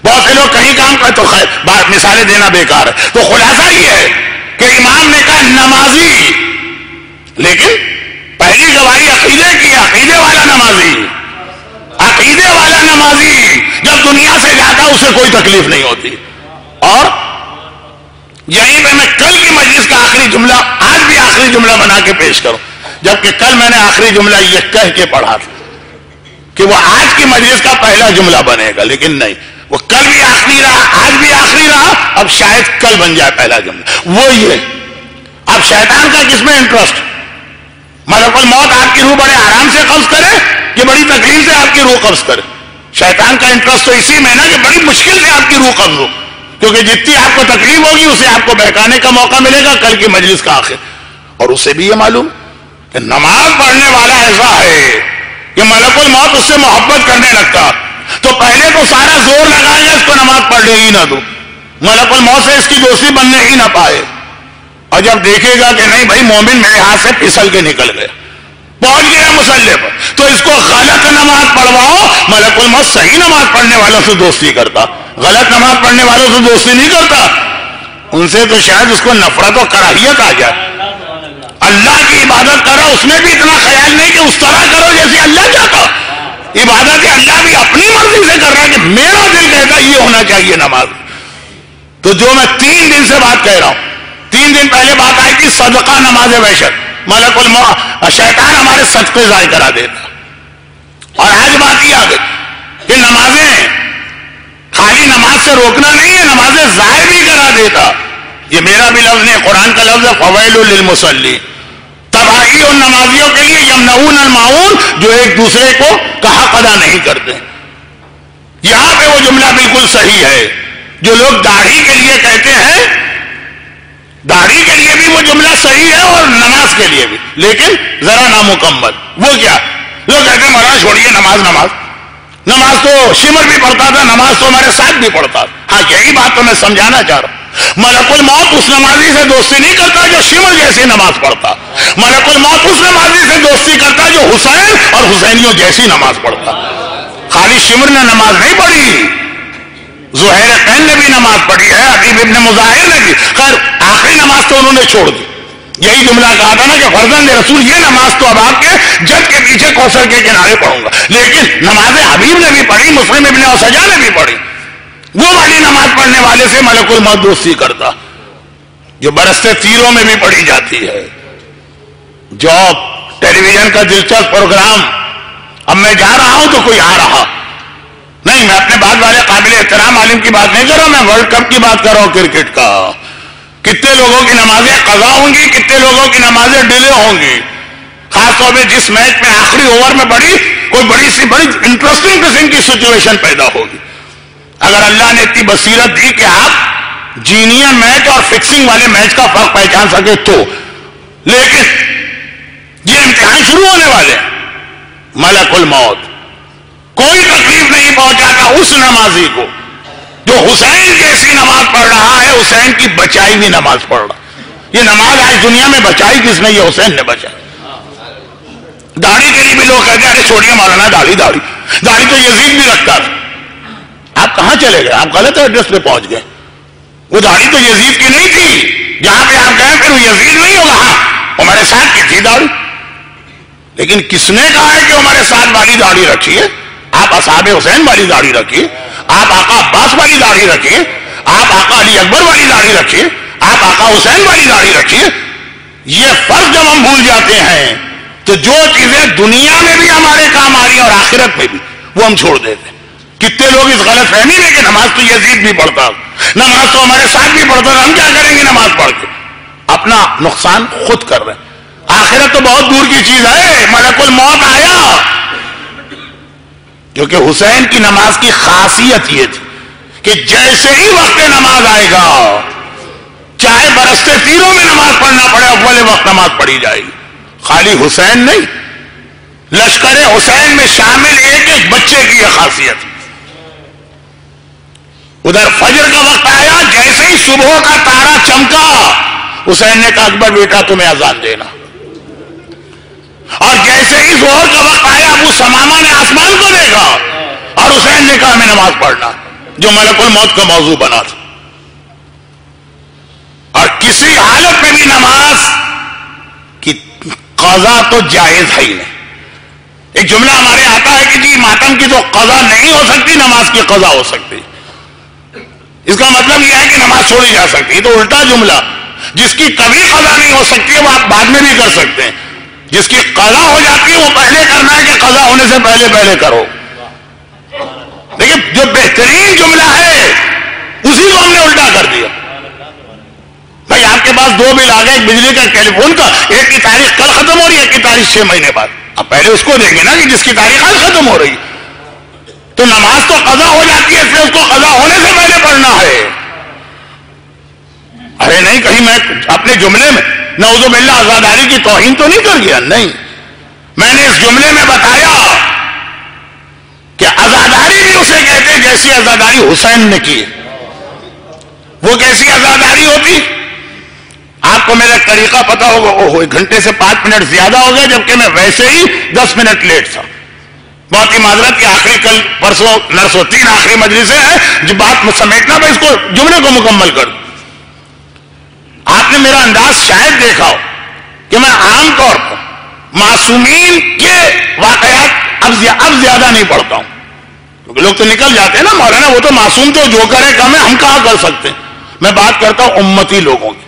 بہت سے لوگ کہیں کام کرتے، تو مثالیں دینا بیکار ہے. تو خلاصہ یہ ہے کہ امام نے کہا نمازی، لیکن پہلی گواہی عقیدے کی، عقیدے والا نمازی، عقیدے والا نمازی جب دنیا سے جاتا اسے کوئی تکلیف نہیں ہوتی. اور یہیں پہ میں کل کی مجلس کا آخری جملہ آج بھی آخری جملہ بنا کے پیش کروں، جبکہ کل میں نے آخری جملہ یہ کہہ کے پڑھا تھا کہ وہ آج کی مجلس کا پہلا جملہ بنے گا، لیکن نہیں، وہ کل بھی آخری رہا، آج بھی آخری رہا، اب شاید کل بن جائے پہلا جملہ. وہ یہ، اب شیطان کا کس میں انٹرسٹ؟ ملک الموت آپ کی روح بڑے آرام سے قبض کرے کہ بڑی تکلیف سے آپ کی روح قبض کرے؟ شیطان کا انٹرسٹ تو اسی میں نا کہ بڑی مشکل سے آپ کی روح قبض ہو، کیونکہ جتنی آپ کو تکلیف ہوگی اسے آپ کو بہکانے کا موقع ملے گا کل کی مجلس کا آخر. اور اسے بھی یہ معلوم کہ نماز پڑھنے والا ایسا ہے کہ ملک الموت اس سے محبت کرنے لگتا. تو پہلے تو سارا زور لگائے گا اس کو نماز پڑھنے ہی نہ دو، ملک الموت سے اس کی دوستی بننے ہی نہ پائے. اور جب دیکھے گا کہ نہیں بھائی مومن میرے ہاتھ سے پھسل کے نکل گیا، پہنچ گیا مسلح پر، تو اس کو غلط نماز پڑھواؤ. ملک الموت صحیح نماز پڑھنے والوں سے دوستی کرتا، غلط نماز پڑھنے والوں سے دوستی نہیں کرتا. ان سے تو شاید اس کو نفرت و کراہیت آ جائے. اللہ کی عبادت کرو، اس میں بھی اتنا خیال نہیں کہ اس طرح کرو جیسے اللہ چاہتا. عبادت اللہ بھی اپنی مرضی سے کر رہا ہے کہ میرا دل کہتا یہ ہونا چاہیے نماز. تو جو میں 3 دن سے بات کہہ رہا ہوں، 3 دن پہلے بات آئی تھی صدقہ نماز وحشت، ملک الموت شیطان ہمارے صدقے ضائع کرا دیتا. اور آج بات یہ آ گئی کہ نمازیں خالی نماز سے روکنا نہیں ہے، نمازیں ضائع بھی کرا دیتا. یہ میرا بھی لفظ نہیں، قرآن کا لفظ ہے فویل للمصلی، تباہی ان نمازیوں کے لیے یمنعون الماعون جو ایک دوسرے کو کا حق ادا نہیں کرتے. یہاں پہ وہ جملہ بالکل صحیح ہے. جو لوگ داڑھی کے لیے کہتے ہیں، داڑھی کے لیے بھی وہ جملہ صحیح ہے اور نماز کے لیے بھی، لیکن ذرا نامکمل. وہ کیا؟ لوگ کہتے ہیں مولانا چھوڑیے نماز، نماز تو شمر بھی پڑھتا تھا، نماز تو ہمارے ساتھ بھی پڑھتا تھا. ہاں یہی بات تو میں سمجھانا چاہ رہا ہوں. ملک الموت اس نمازی سے دوستی نہیں کرتا جو شمر جیسی نماز پڑھتا. ملک الموت اس نمازی سے دوستی کرتا جو حسین اور حسینیوں جیسی نماز پڑھتا. خالی شمر نے نماز نہیں پڑھی، زہیر قین نے بھی نماز پڑھی ہے، حبیب ابن مظاہر نے بھی. خیر آخری نماز تو انہوں نے چھوڑ دی. یہی جملہ کہا تھا نا کہ فرزند رسول یہ نماز تو اب آپ کے جد کے پیچھے کوثر کے کنارے پڑھوں گا. لیکن نماز حبیب نے بھی پڑھی، مسلم ابن اوسجا نے بھی پڑھی. وہ والی نماز پڑھنے والے سے ملک الموت دوستی کرتا جو برستے تیروں میں بھی پڑھی جاتی ہے. جو ٹیلی ویژن کا دلچسپ پروگرام، اب میں جا رہا ہوں تو کوئی آ رہا نہیں، میں اپنے بعد والے قابل احترام عالم کی بات نہیں کر رہا، میں ورلڈ کپ کی بات کر رہا ہوں، کرکٹ کا. کتنے لوگوں کی نمازیں قضا ہوں گی، کتنے لوگوں کی نمازیں ڈیلے ہوں گی. خاص طور پہ جس میچ میں آخری اوور میں کوئی بڑی انٹرسٹنگ قسم کی سچویشن پیدا ہوگی. اگر اللہ نے اتنی بصیرت دی کہ آپ جینئر میچ اور فکسنگ والے میچ کا فرق پہچان سکے تو. لیکن یہ امتحان شروع ہونے والے ہیں. ملک الموت کوئی تکلیف نہیں پہنچاتا اس نمازی کو جو حسین جیسی نماز پڑھ رہا ہے، حسین کی بچائی ہوئی نماز پڑھ رہا. یہ نماز آج دنیا میں بچائی کس نے؟ یہ حسین نے بچائی. داڑھی کے لیے بھی لوگ کہتے ہیں ارے چھوڑیے مولانا داڑھی تو یزید بھی رکھتا تھا. آپ کہاں چلے گئے؟ آپ غلط ایڈریس پہ پہنچ گئے. وہ داڑھی تو یزید کی نہیں تھی، جہاں پہ آپ گئے پھر وہ یزید نہیں ہوگا. ہاں عمر سعد کی تھی داڑھی، لیکن کس نے کہا ہے کہ عمر سعد والی داڑھی رکھیے؟ آپ اصحاب حسین والی داڑھی رکھیے، آپ آقا عباس والی داڑھی رکھیے، آپ آقا علی اکبر والی داڑھی رکھیے، آپ آقا حسین والی داڑھی رکھیے. یہ فرق جب ہم بھول جاتے ہیں تو جو چیزیں دنیا میں بھی ہمارے کام آ رہی ہیں اور آخرت میں بھی وہ ہم چھوڑ دیتے ہیں. کتنے لوگ اس غلط فہمی میں کہ نماز تو یزید بھی پڑھتا نماز تو ہمارے ساتھ بھی پڑھتا تھا، ہم کیا کریں گے نماز پڑھ کے؟ اپنا نقصان خود کر رہے ہیں۔ آخرت تو بہت دور کی چیز ہے، ملک الموت آیا، کیونکہ حسین کی نماز کی خاصیت یہ تھی کہ جیسے ہی وقت نماز آئے گا، چاہے برستے تیروں میں نماز پڑھنا پڑے، اول وقت نماز پڑھی جائے گی۔ خالی حسین نہیں، لشکر حسین میں شامل ایک ایک بچے کی یہ خاصیت۔ ادھر فجر کا وقت آیا، جیسے ہی صبح کا تارا چمکا، حسین نے کہا اکبر بیٹا تمہیں اذان دینا، اور جیسے ہی ظہر کا وقت آیا، ابو سمامہ نے آسمان کو دیکھا اور حسین نے کہا ہمیں نماز پڑھنا، جو ملک الموت کا موضوع بنا تھا۔ اور کسی حالت میں بھی نماز کی قضا تو جائز ہے ہی نہیں۔ ایک جملہ ہمارے آتا ہے کہ جی ماتم کی تو قضا نہیں ہو سکتی، نماز کی قضا ہو سکتی۔ اس کا مطلب یہ ہے کہ نماز چھوڑی جا سکتی، تو الٹا جملہ، جس کی کبھی قضا نہیں ہو سکتی ہے وہ آپ بعد میں بھی کر سکتے ہیں، جس کی قضا ہو جاتی ہے وہ پہلے کرنا ہے کہ قضا ہونے سے پہلے کرو۔ لیکن جو بہترین جملہ ہے اسی کو ہم نے الٹا کر دیا۔ بھائی آپ کے پاس 2 بل آ گئے، ایک بجلی کا، ٹیلی فون کا، ایک کی تاریخ کل ختم ہو رہی ہے، ایک کی تاریخ 6 مہینے بعد، اب پہلے اس کو دیں گے نا کہ جس کی تاریخ آج ختم ہو رہی۔ تو نماز تو قضا ہو جاتی ہے، اس لیے اس کو قضا ہونے سے پہلے پڑھنا ہے۔ ارے نہیں، کہیں میں اپنے جملے میں نعوذ باللہ عزاداری کی توہین تو نہیں کر گیا؟ نہیں، میں نے اس جملے میں بتایا کہ عزاداری بھی اسے کہتے ہیں جیسی عزاداری حسین نے کی۔ وہ کیسی عزاداری ہوتی؟ آپ کو میرا طریقہ پتا ہوگا، اوہ 1 گھنٹے سے 5 منٹ زیادہ ہو گئے، جبکہ میں ویسے ہی 10 منٹ لیٹ تھا۔ بہت ہی معذرت، یہ آخری کل پرسوں نرسوں 3 آخری مجلسیں ہیں، جو بات سمیٹنا میں اس کو جملے کو مکمل کر دوں۔ آپ نے میرا انداز شاید دیکھا ہو کہ میں عام طور پر معصومین کے واقعات اب زیادہ نہیں پڑھتا ہوں، کیونکہ لوگ تو نکل جاتے ہیں نا، مولانا وہ تو معصوم تو جو کرے کم ہے، ہم کہاں کر سکتے ہیں۔ میں بات کرتا ہوں امتی لوگوں کی،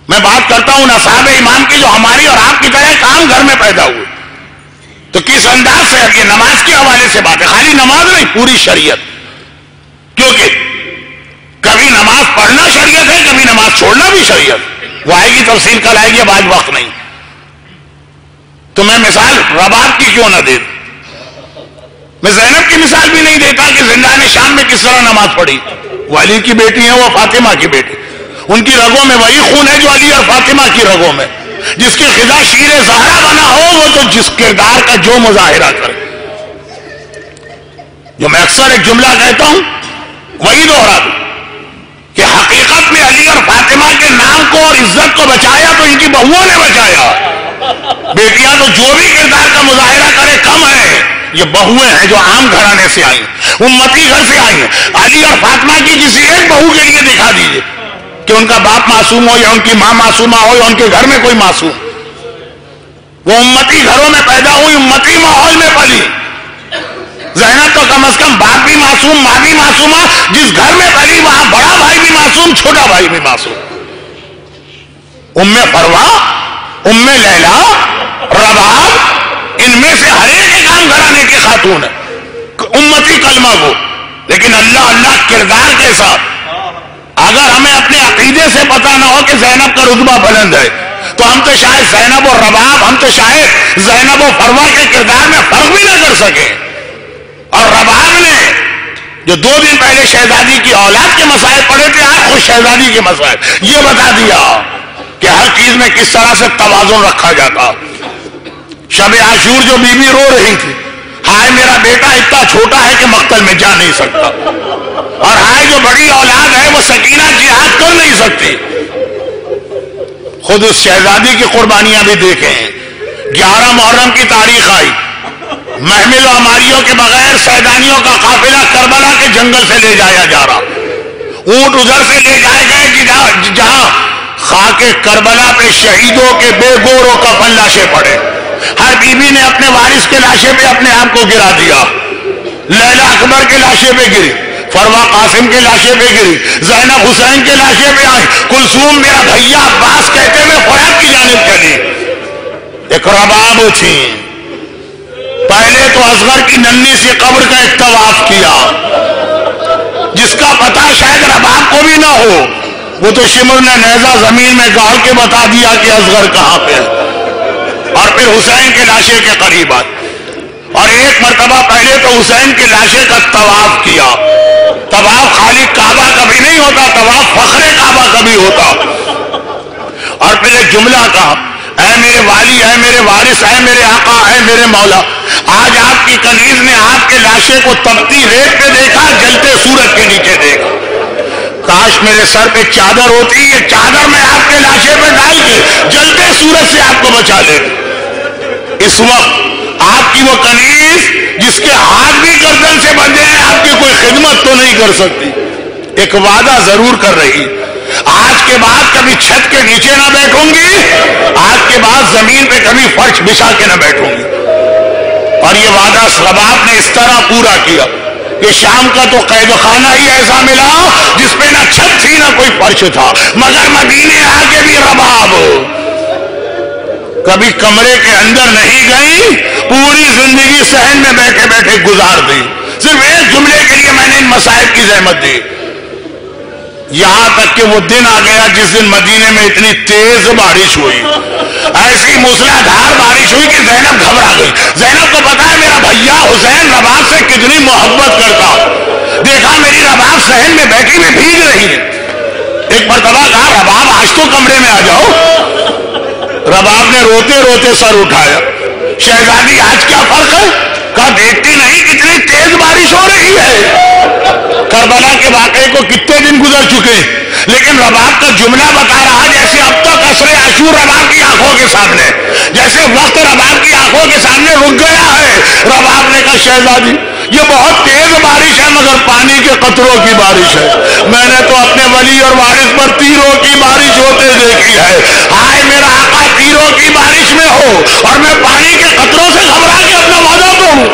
میں بات کرتا ہوں اصحاب امام کی، جو ہماری اور آپ کی طرح ایک عام گھر میں پیدا ہوئے۔ تو کس انداز سے یہ نماز کے حوالے سے بات ہے، خالی نماز نہیں، پوری شریعت، کیونکہ کبھی نماز پڑھنا شریعت ہے، کبھی نماز چھوڑنا بھی شریعت۔ وہ آئے گی تفصیل، کل آئے گی، اب آج وقت نہیں۔ تو میں مثال رباب کی کیوں نہ دے دوں؟ میں زینب کی مثال بھی نہیں دیتا کہ زندان شام میں کس طرح نماز پڑھی۔ وہ علی کی بیٹی ہیں، وہ فاطمہ کی بیٹی، ان کی رگوں میں وہی خون ہے جو علی اور فاطمہ کی رگوں میں۔ جس کی خدا شیر زہرا بنا ہو، وہ تو جس کردار کا جو مظاہرہ کرے۔ جو میں اکثر ایک جملہ کہتا ہوں وہی دوہرا دوں کہ حقیقت میں علی اور فاطمہ کے نام کو اور عزت کو بچایا تو ان کی بہوؤں نے بچایا۔ بیٹیاں تو جو بھی کردار کا مظاہرہ کرے کم ہے، یہ بہویں ہیں جو عام گھرانے سے آئی ہیں، امتی گھر سے آئی ہیں۔ علی اور فاطمہ کی کسی ایک بہو کے لیے دکھا دیجئے کہ ان کا باپ معصوم ہو یا ان کی ماں معصومہ ہو یا ان کے گھر میں کوئی معصوم۔ وہ امتی گھروں میں پیدا ہوئی، امتی ماحول میں پلی۔ زینب تو کم از کم باپ بھی معصوم، ماں بھی معصومہ، جس گھر میں پلی وہاں بڑا بھائی بھی معصوم، چھوٹا بھائی بھی معصوم۔ ام فروا، ام لیلا، رباب، ان میں سے ہر ایک عام گھرانے کی خاتون ہے، امتی کلمہ کو، لیکن اللہ اللہ کردار کے ساتھ۔ اگر ہمیں اپنے عقیدے سے پتا نہ ہو کہ زینب کا رتبہ بلند ہے، تو ہم تو شاید زینب و رباب، ہم تو شاید زینب و فروا کے کردار میں فرق بھی نہ کر سکے۔ اور رباب نے جو 2 دن پہلے شہزادی کی اولاد کے مسائل پڑھے تھے، آج خود شہزادی کے مسائل، یہ بتا دیا کہ ہر چیز میں کس طرح سے توازن رکھا جاتا۔ شب عاشور جو بیوی رو رہی تھی، ہائے میرا بیٹا اتنا چھوٹا ہے کہ مقتل میں جا نہیں سکتا، اور ہائے جو بڑی اولاد ہے وہ سکینہ جہاد کر نہیں سکتی۔ خود اس شہزادی کی قربانیاں بھی دیکھیں۔ 11 محرم کی تاریخ آئی، محمل و ہماریوں کے بغیر سیدانیوں کا قافلہ کربلا کے جنگل سے لے جایا جا رہا۔ اونٹ ادھر سے لے جائے گئے کہ جہاں خاک کربلا پہ شہیدوں کے بے گور و کفن لاشیں پڑے۔ ہر بیوی نے اپنے وارث کے لاشے پہ اپنے آپ کو گرا دیا۔ لیلا اکبر کے لاشے پہ گری، فروا قاسم کے لاشے پہ گری، زینب حسین کے لاشے پہ آئی، کلثوم میرا بھیا عباس کہتے ہوئے فرات کی جانب چلی۔ ایک رباب تھی، پہلے تو اصغر کی ننھی سی قبر کا ایک طواف کیا، جس کا پتہ شاید رباب کو بھی نہ ہو، وہ تو شمر نے نیزہ زمین میں گاڑ کے بتا دیا کہ اصغر کہاں پہ ہے، اور پھر حسین کے لاشے کے قریب آئے، اور ایک مرتبہ پہلے تو حسین کے لاشے کا طواف کیا۔ طواف خالی کعبہ کبھی نہیں ہوتا، طواف فخر کعبہ کبھی ہوتا، اور پھر ایک جملہ کہا، اے میرے والی، اے میرے وارث، اے میرے آقا، اے میرے مولا، آج آپ کی کنیز نے آپ کے لاشے کو تپتی ریت پہ دیکھا، جلتے سورج کے نیچے دیکھا، کاش میرے سر پہ چادر ہوتی، یہ چادر میں آپ کے لاشے پہ ڈال کے جلتے سورج سے آپ کو بچا لیتی۔ اس وقت آپ کی وہ کنیز جس کے ہاتھ بھی گردن سے بندھے ہیں، آپ کی کوئی خدمت تو نہیں کر سکتی، ایک وعدہ ضرور کر رہی، آج کے بعد کبھی چھت کے نیچے نہ بیٹھوں گی، آج کے بعد زمین پہ کبھی فرش بچھا کے نہ بیٹھوں گی۔ اور یہ وعدہ رباب نے اس طرح پورا کیا کہ شام کا تو قید خانہ ہی ایسا ملا جس پہ نہ چھت تھی نہ کوئی فرش تھا، مگر مدینے آ کے بھی رباب کبھی کمرے کے اندر نہیں گئی، پوری زندگی صحن میں بیٹھے بیٹھے گزار دی۔ صرف ایک جملے کے لیے میں نے ان مصائب کی زحمت دی، یہاں تک کہ وہ دن آ گیا جس دن مدینے میں اتنی تیز بارش ہوئی، ایسی موسلادھار بارش ہوئی کہ زینب گھبرا گئی۔ زینب کو پتا ہے میرا بھیا حسین رباب سے کتنی محبت کرتا، دیکھا میری رباب صحن میں بیٹھی میں بھیگ رہی ہے، ایک مرتبہ کہا رباب آج تو کمرے میں آ جاؤ، رباب نے روتے روتے سر اٹھایا، شہزادی آج کیا فرق ہے؟ کہا دیکھتی نہیں کتنی تیز بارش ہو رہی ہے۔ کربلا کے واقعے کو کتنے دن گزر چکے، لیکن رباب کا جملہ بتا رہا جیسے اب تک عصر عاشور رباب کی آنکھوں کے سامنے، جیسے وقت رباب کی آنکھوں کے سامنے رک گیا ہے۔ رباب نے کہا شہزادی یہ بہت تیز بارش ہے مگر پانی کے قطروں کی بارش ہے، میں نے تو اپنے ولی اور وارث پر تیروں کی بارش ہوتے دیکھی ہے، ہائے میرا آقا تیروں کی بارش میں ہو اور میں پانی کے قطروں سے گھبرا کے اپنا وعدہ توڑوں۔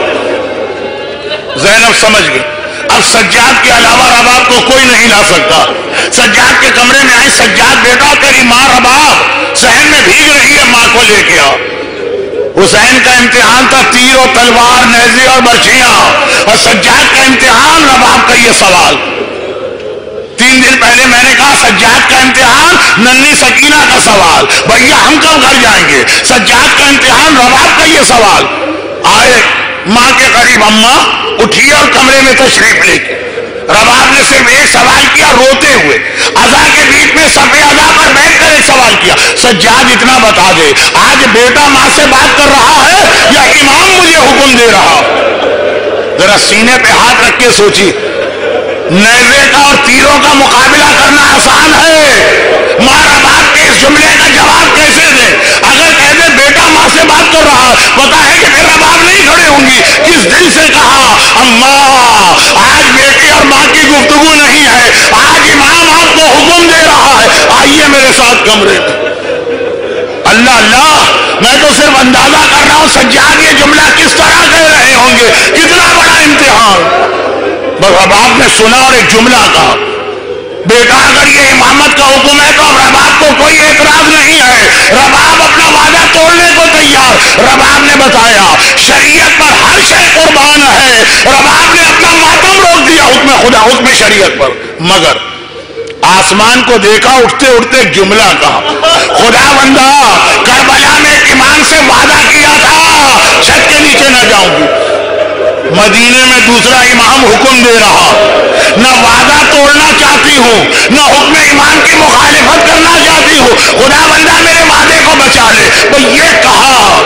زینب سمجھ گئی اب سجاد کے علاوہ رباب کو کوئی نہیں لا سکتا۔ سجاد کے کمرے میں آئی، سجاد بیٹا تیری ماں رباب صحن میں بھیگ رہی ہے، ماں کو لے کے آ۔ حسین کا امتحان تھا تیر و تلوار، نیزے اور برچھیاں، اور سجاد کا امتحان رباب کا یہ سوال۔ 3 دن پہلے میں نے کہا سجاد کا امتحان ننھی سکینہ کا سوال، بھیا ہم کب گھر جائیں گے؟ سجاد کا امتحان رباب کا یہ سوال۔ آئے ماں کے قریب، اماں اٹھیے اور کمرے میں تشریف لے کے۔ رباب نے صرف ایک سوال کیا روتے ہوئے، اذا کے بیچ میں صفِ اذا پر بیٹھ کر ایک سوال کیا، سجاد اتنا بتا دے آج بیٹا ماں سے بات کر رہا ہے یا امام مجھے حکم دے رہا؟ ذرا سینے پہ ہاتھ رکھ کے سوچی، نیزے کا اور تیروں کا مقابلہ کرنا آسان ہے، ماں رباب کے اس جملے کا جواب کیسے دے؟ اگر کہہ دے بیٹا ماں سے بات کر رہا، پتا ہے کہ پھر رباب نہیں کھڑے ہوں گی، کس دل سے کہا اماں آج بیٹی اور ماں کی گفتگو نہیں ہے، آج امام آپ کو حکم دے رہا ہے، آئیے میرے ساتھ کمرے میں۔ اللہ اللہ، میں تو صرف اندازہ کر رہا ہوں سجاد یہ جملہ کس طرح کہہ رہے ہوں گے، کتنا بڑا امتحان۔ بس رباب نے سنا اور ایک جملہ کہا، بیٹا اگر یہ امامت کا حکم ہے تو اب رباب کو کوئی اعتراض نہیں ہے، رباب اپنا وعدہ توڑنے کو تیار۔ رباب نے بتایا شریعت پر ہر شے قربان ہے، رباب نے اپنا ماتم روک دیا حکم خدا، حکم شریعت پر، مگر آسمان کو دیکھا اٹھتے اٹھتے ایک جملہ کہا، خدا بندہ کربلا میں ایک امام سے وعدہ کیا تھا چھت کے نیچے نہ جاؤں گی، مدینے میں دوسرا امام حکم دے رہا، نہ وعدہ توڑنا چاہتی ہوں نہ حکم امام کی مخالفت کرنا چاہتی ہوں، خدا بندہ میرے وعدے کو بچا لے۔ تو یہ کہا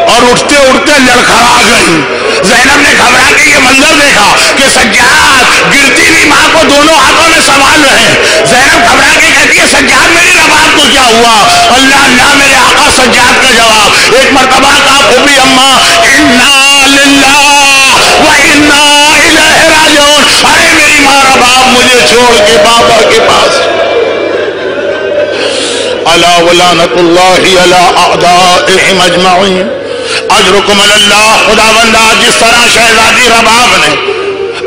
اور اٹھتے اٹھتے لڑکھڑا گئی۔ زینب نے گھبرا کے یہ منظر دیکھا کہ سجاد گرتی ہوئی ماں کو دونوں ہاتھوں میں سنبھال رہے ہیں۔ زینب گھبرا کے کہتی ہے سجاد میری رباب کو کیا ہوا؟ اللہ اللہ میرے آقا سجاد کا جواب ایک مرتبہ کہا پھوپھی اماں انا للہ و انا الیہ راجعون، ارے میری ماں رباب مجھے چھوڑ کے بابا کے پاس، الا ولعنۃ اللہ علی اعدائہم اجمعین، اجرکم علی اللہ۔ خدا بندہ جس طرح شہزادی رباب نے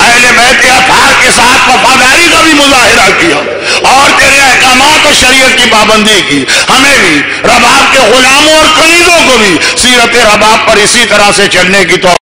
اہل بیت اطہار کے ساتھ وفاداری کا بھی مظاہرہ کیا اور تیرے احکامات اور شریعت کی پابندی کی، ہمیں بھی رباب کے غلاموں اور کنیزوں کو بھی سیرت رباب پر اسی طرح سے چلنے کی توفیق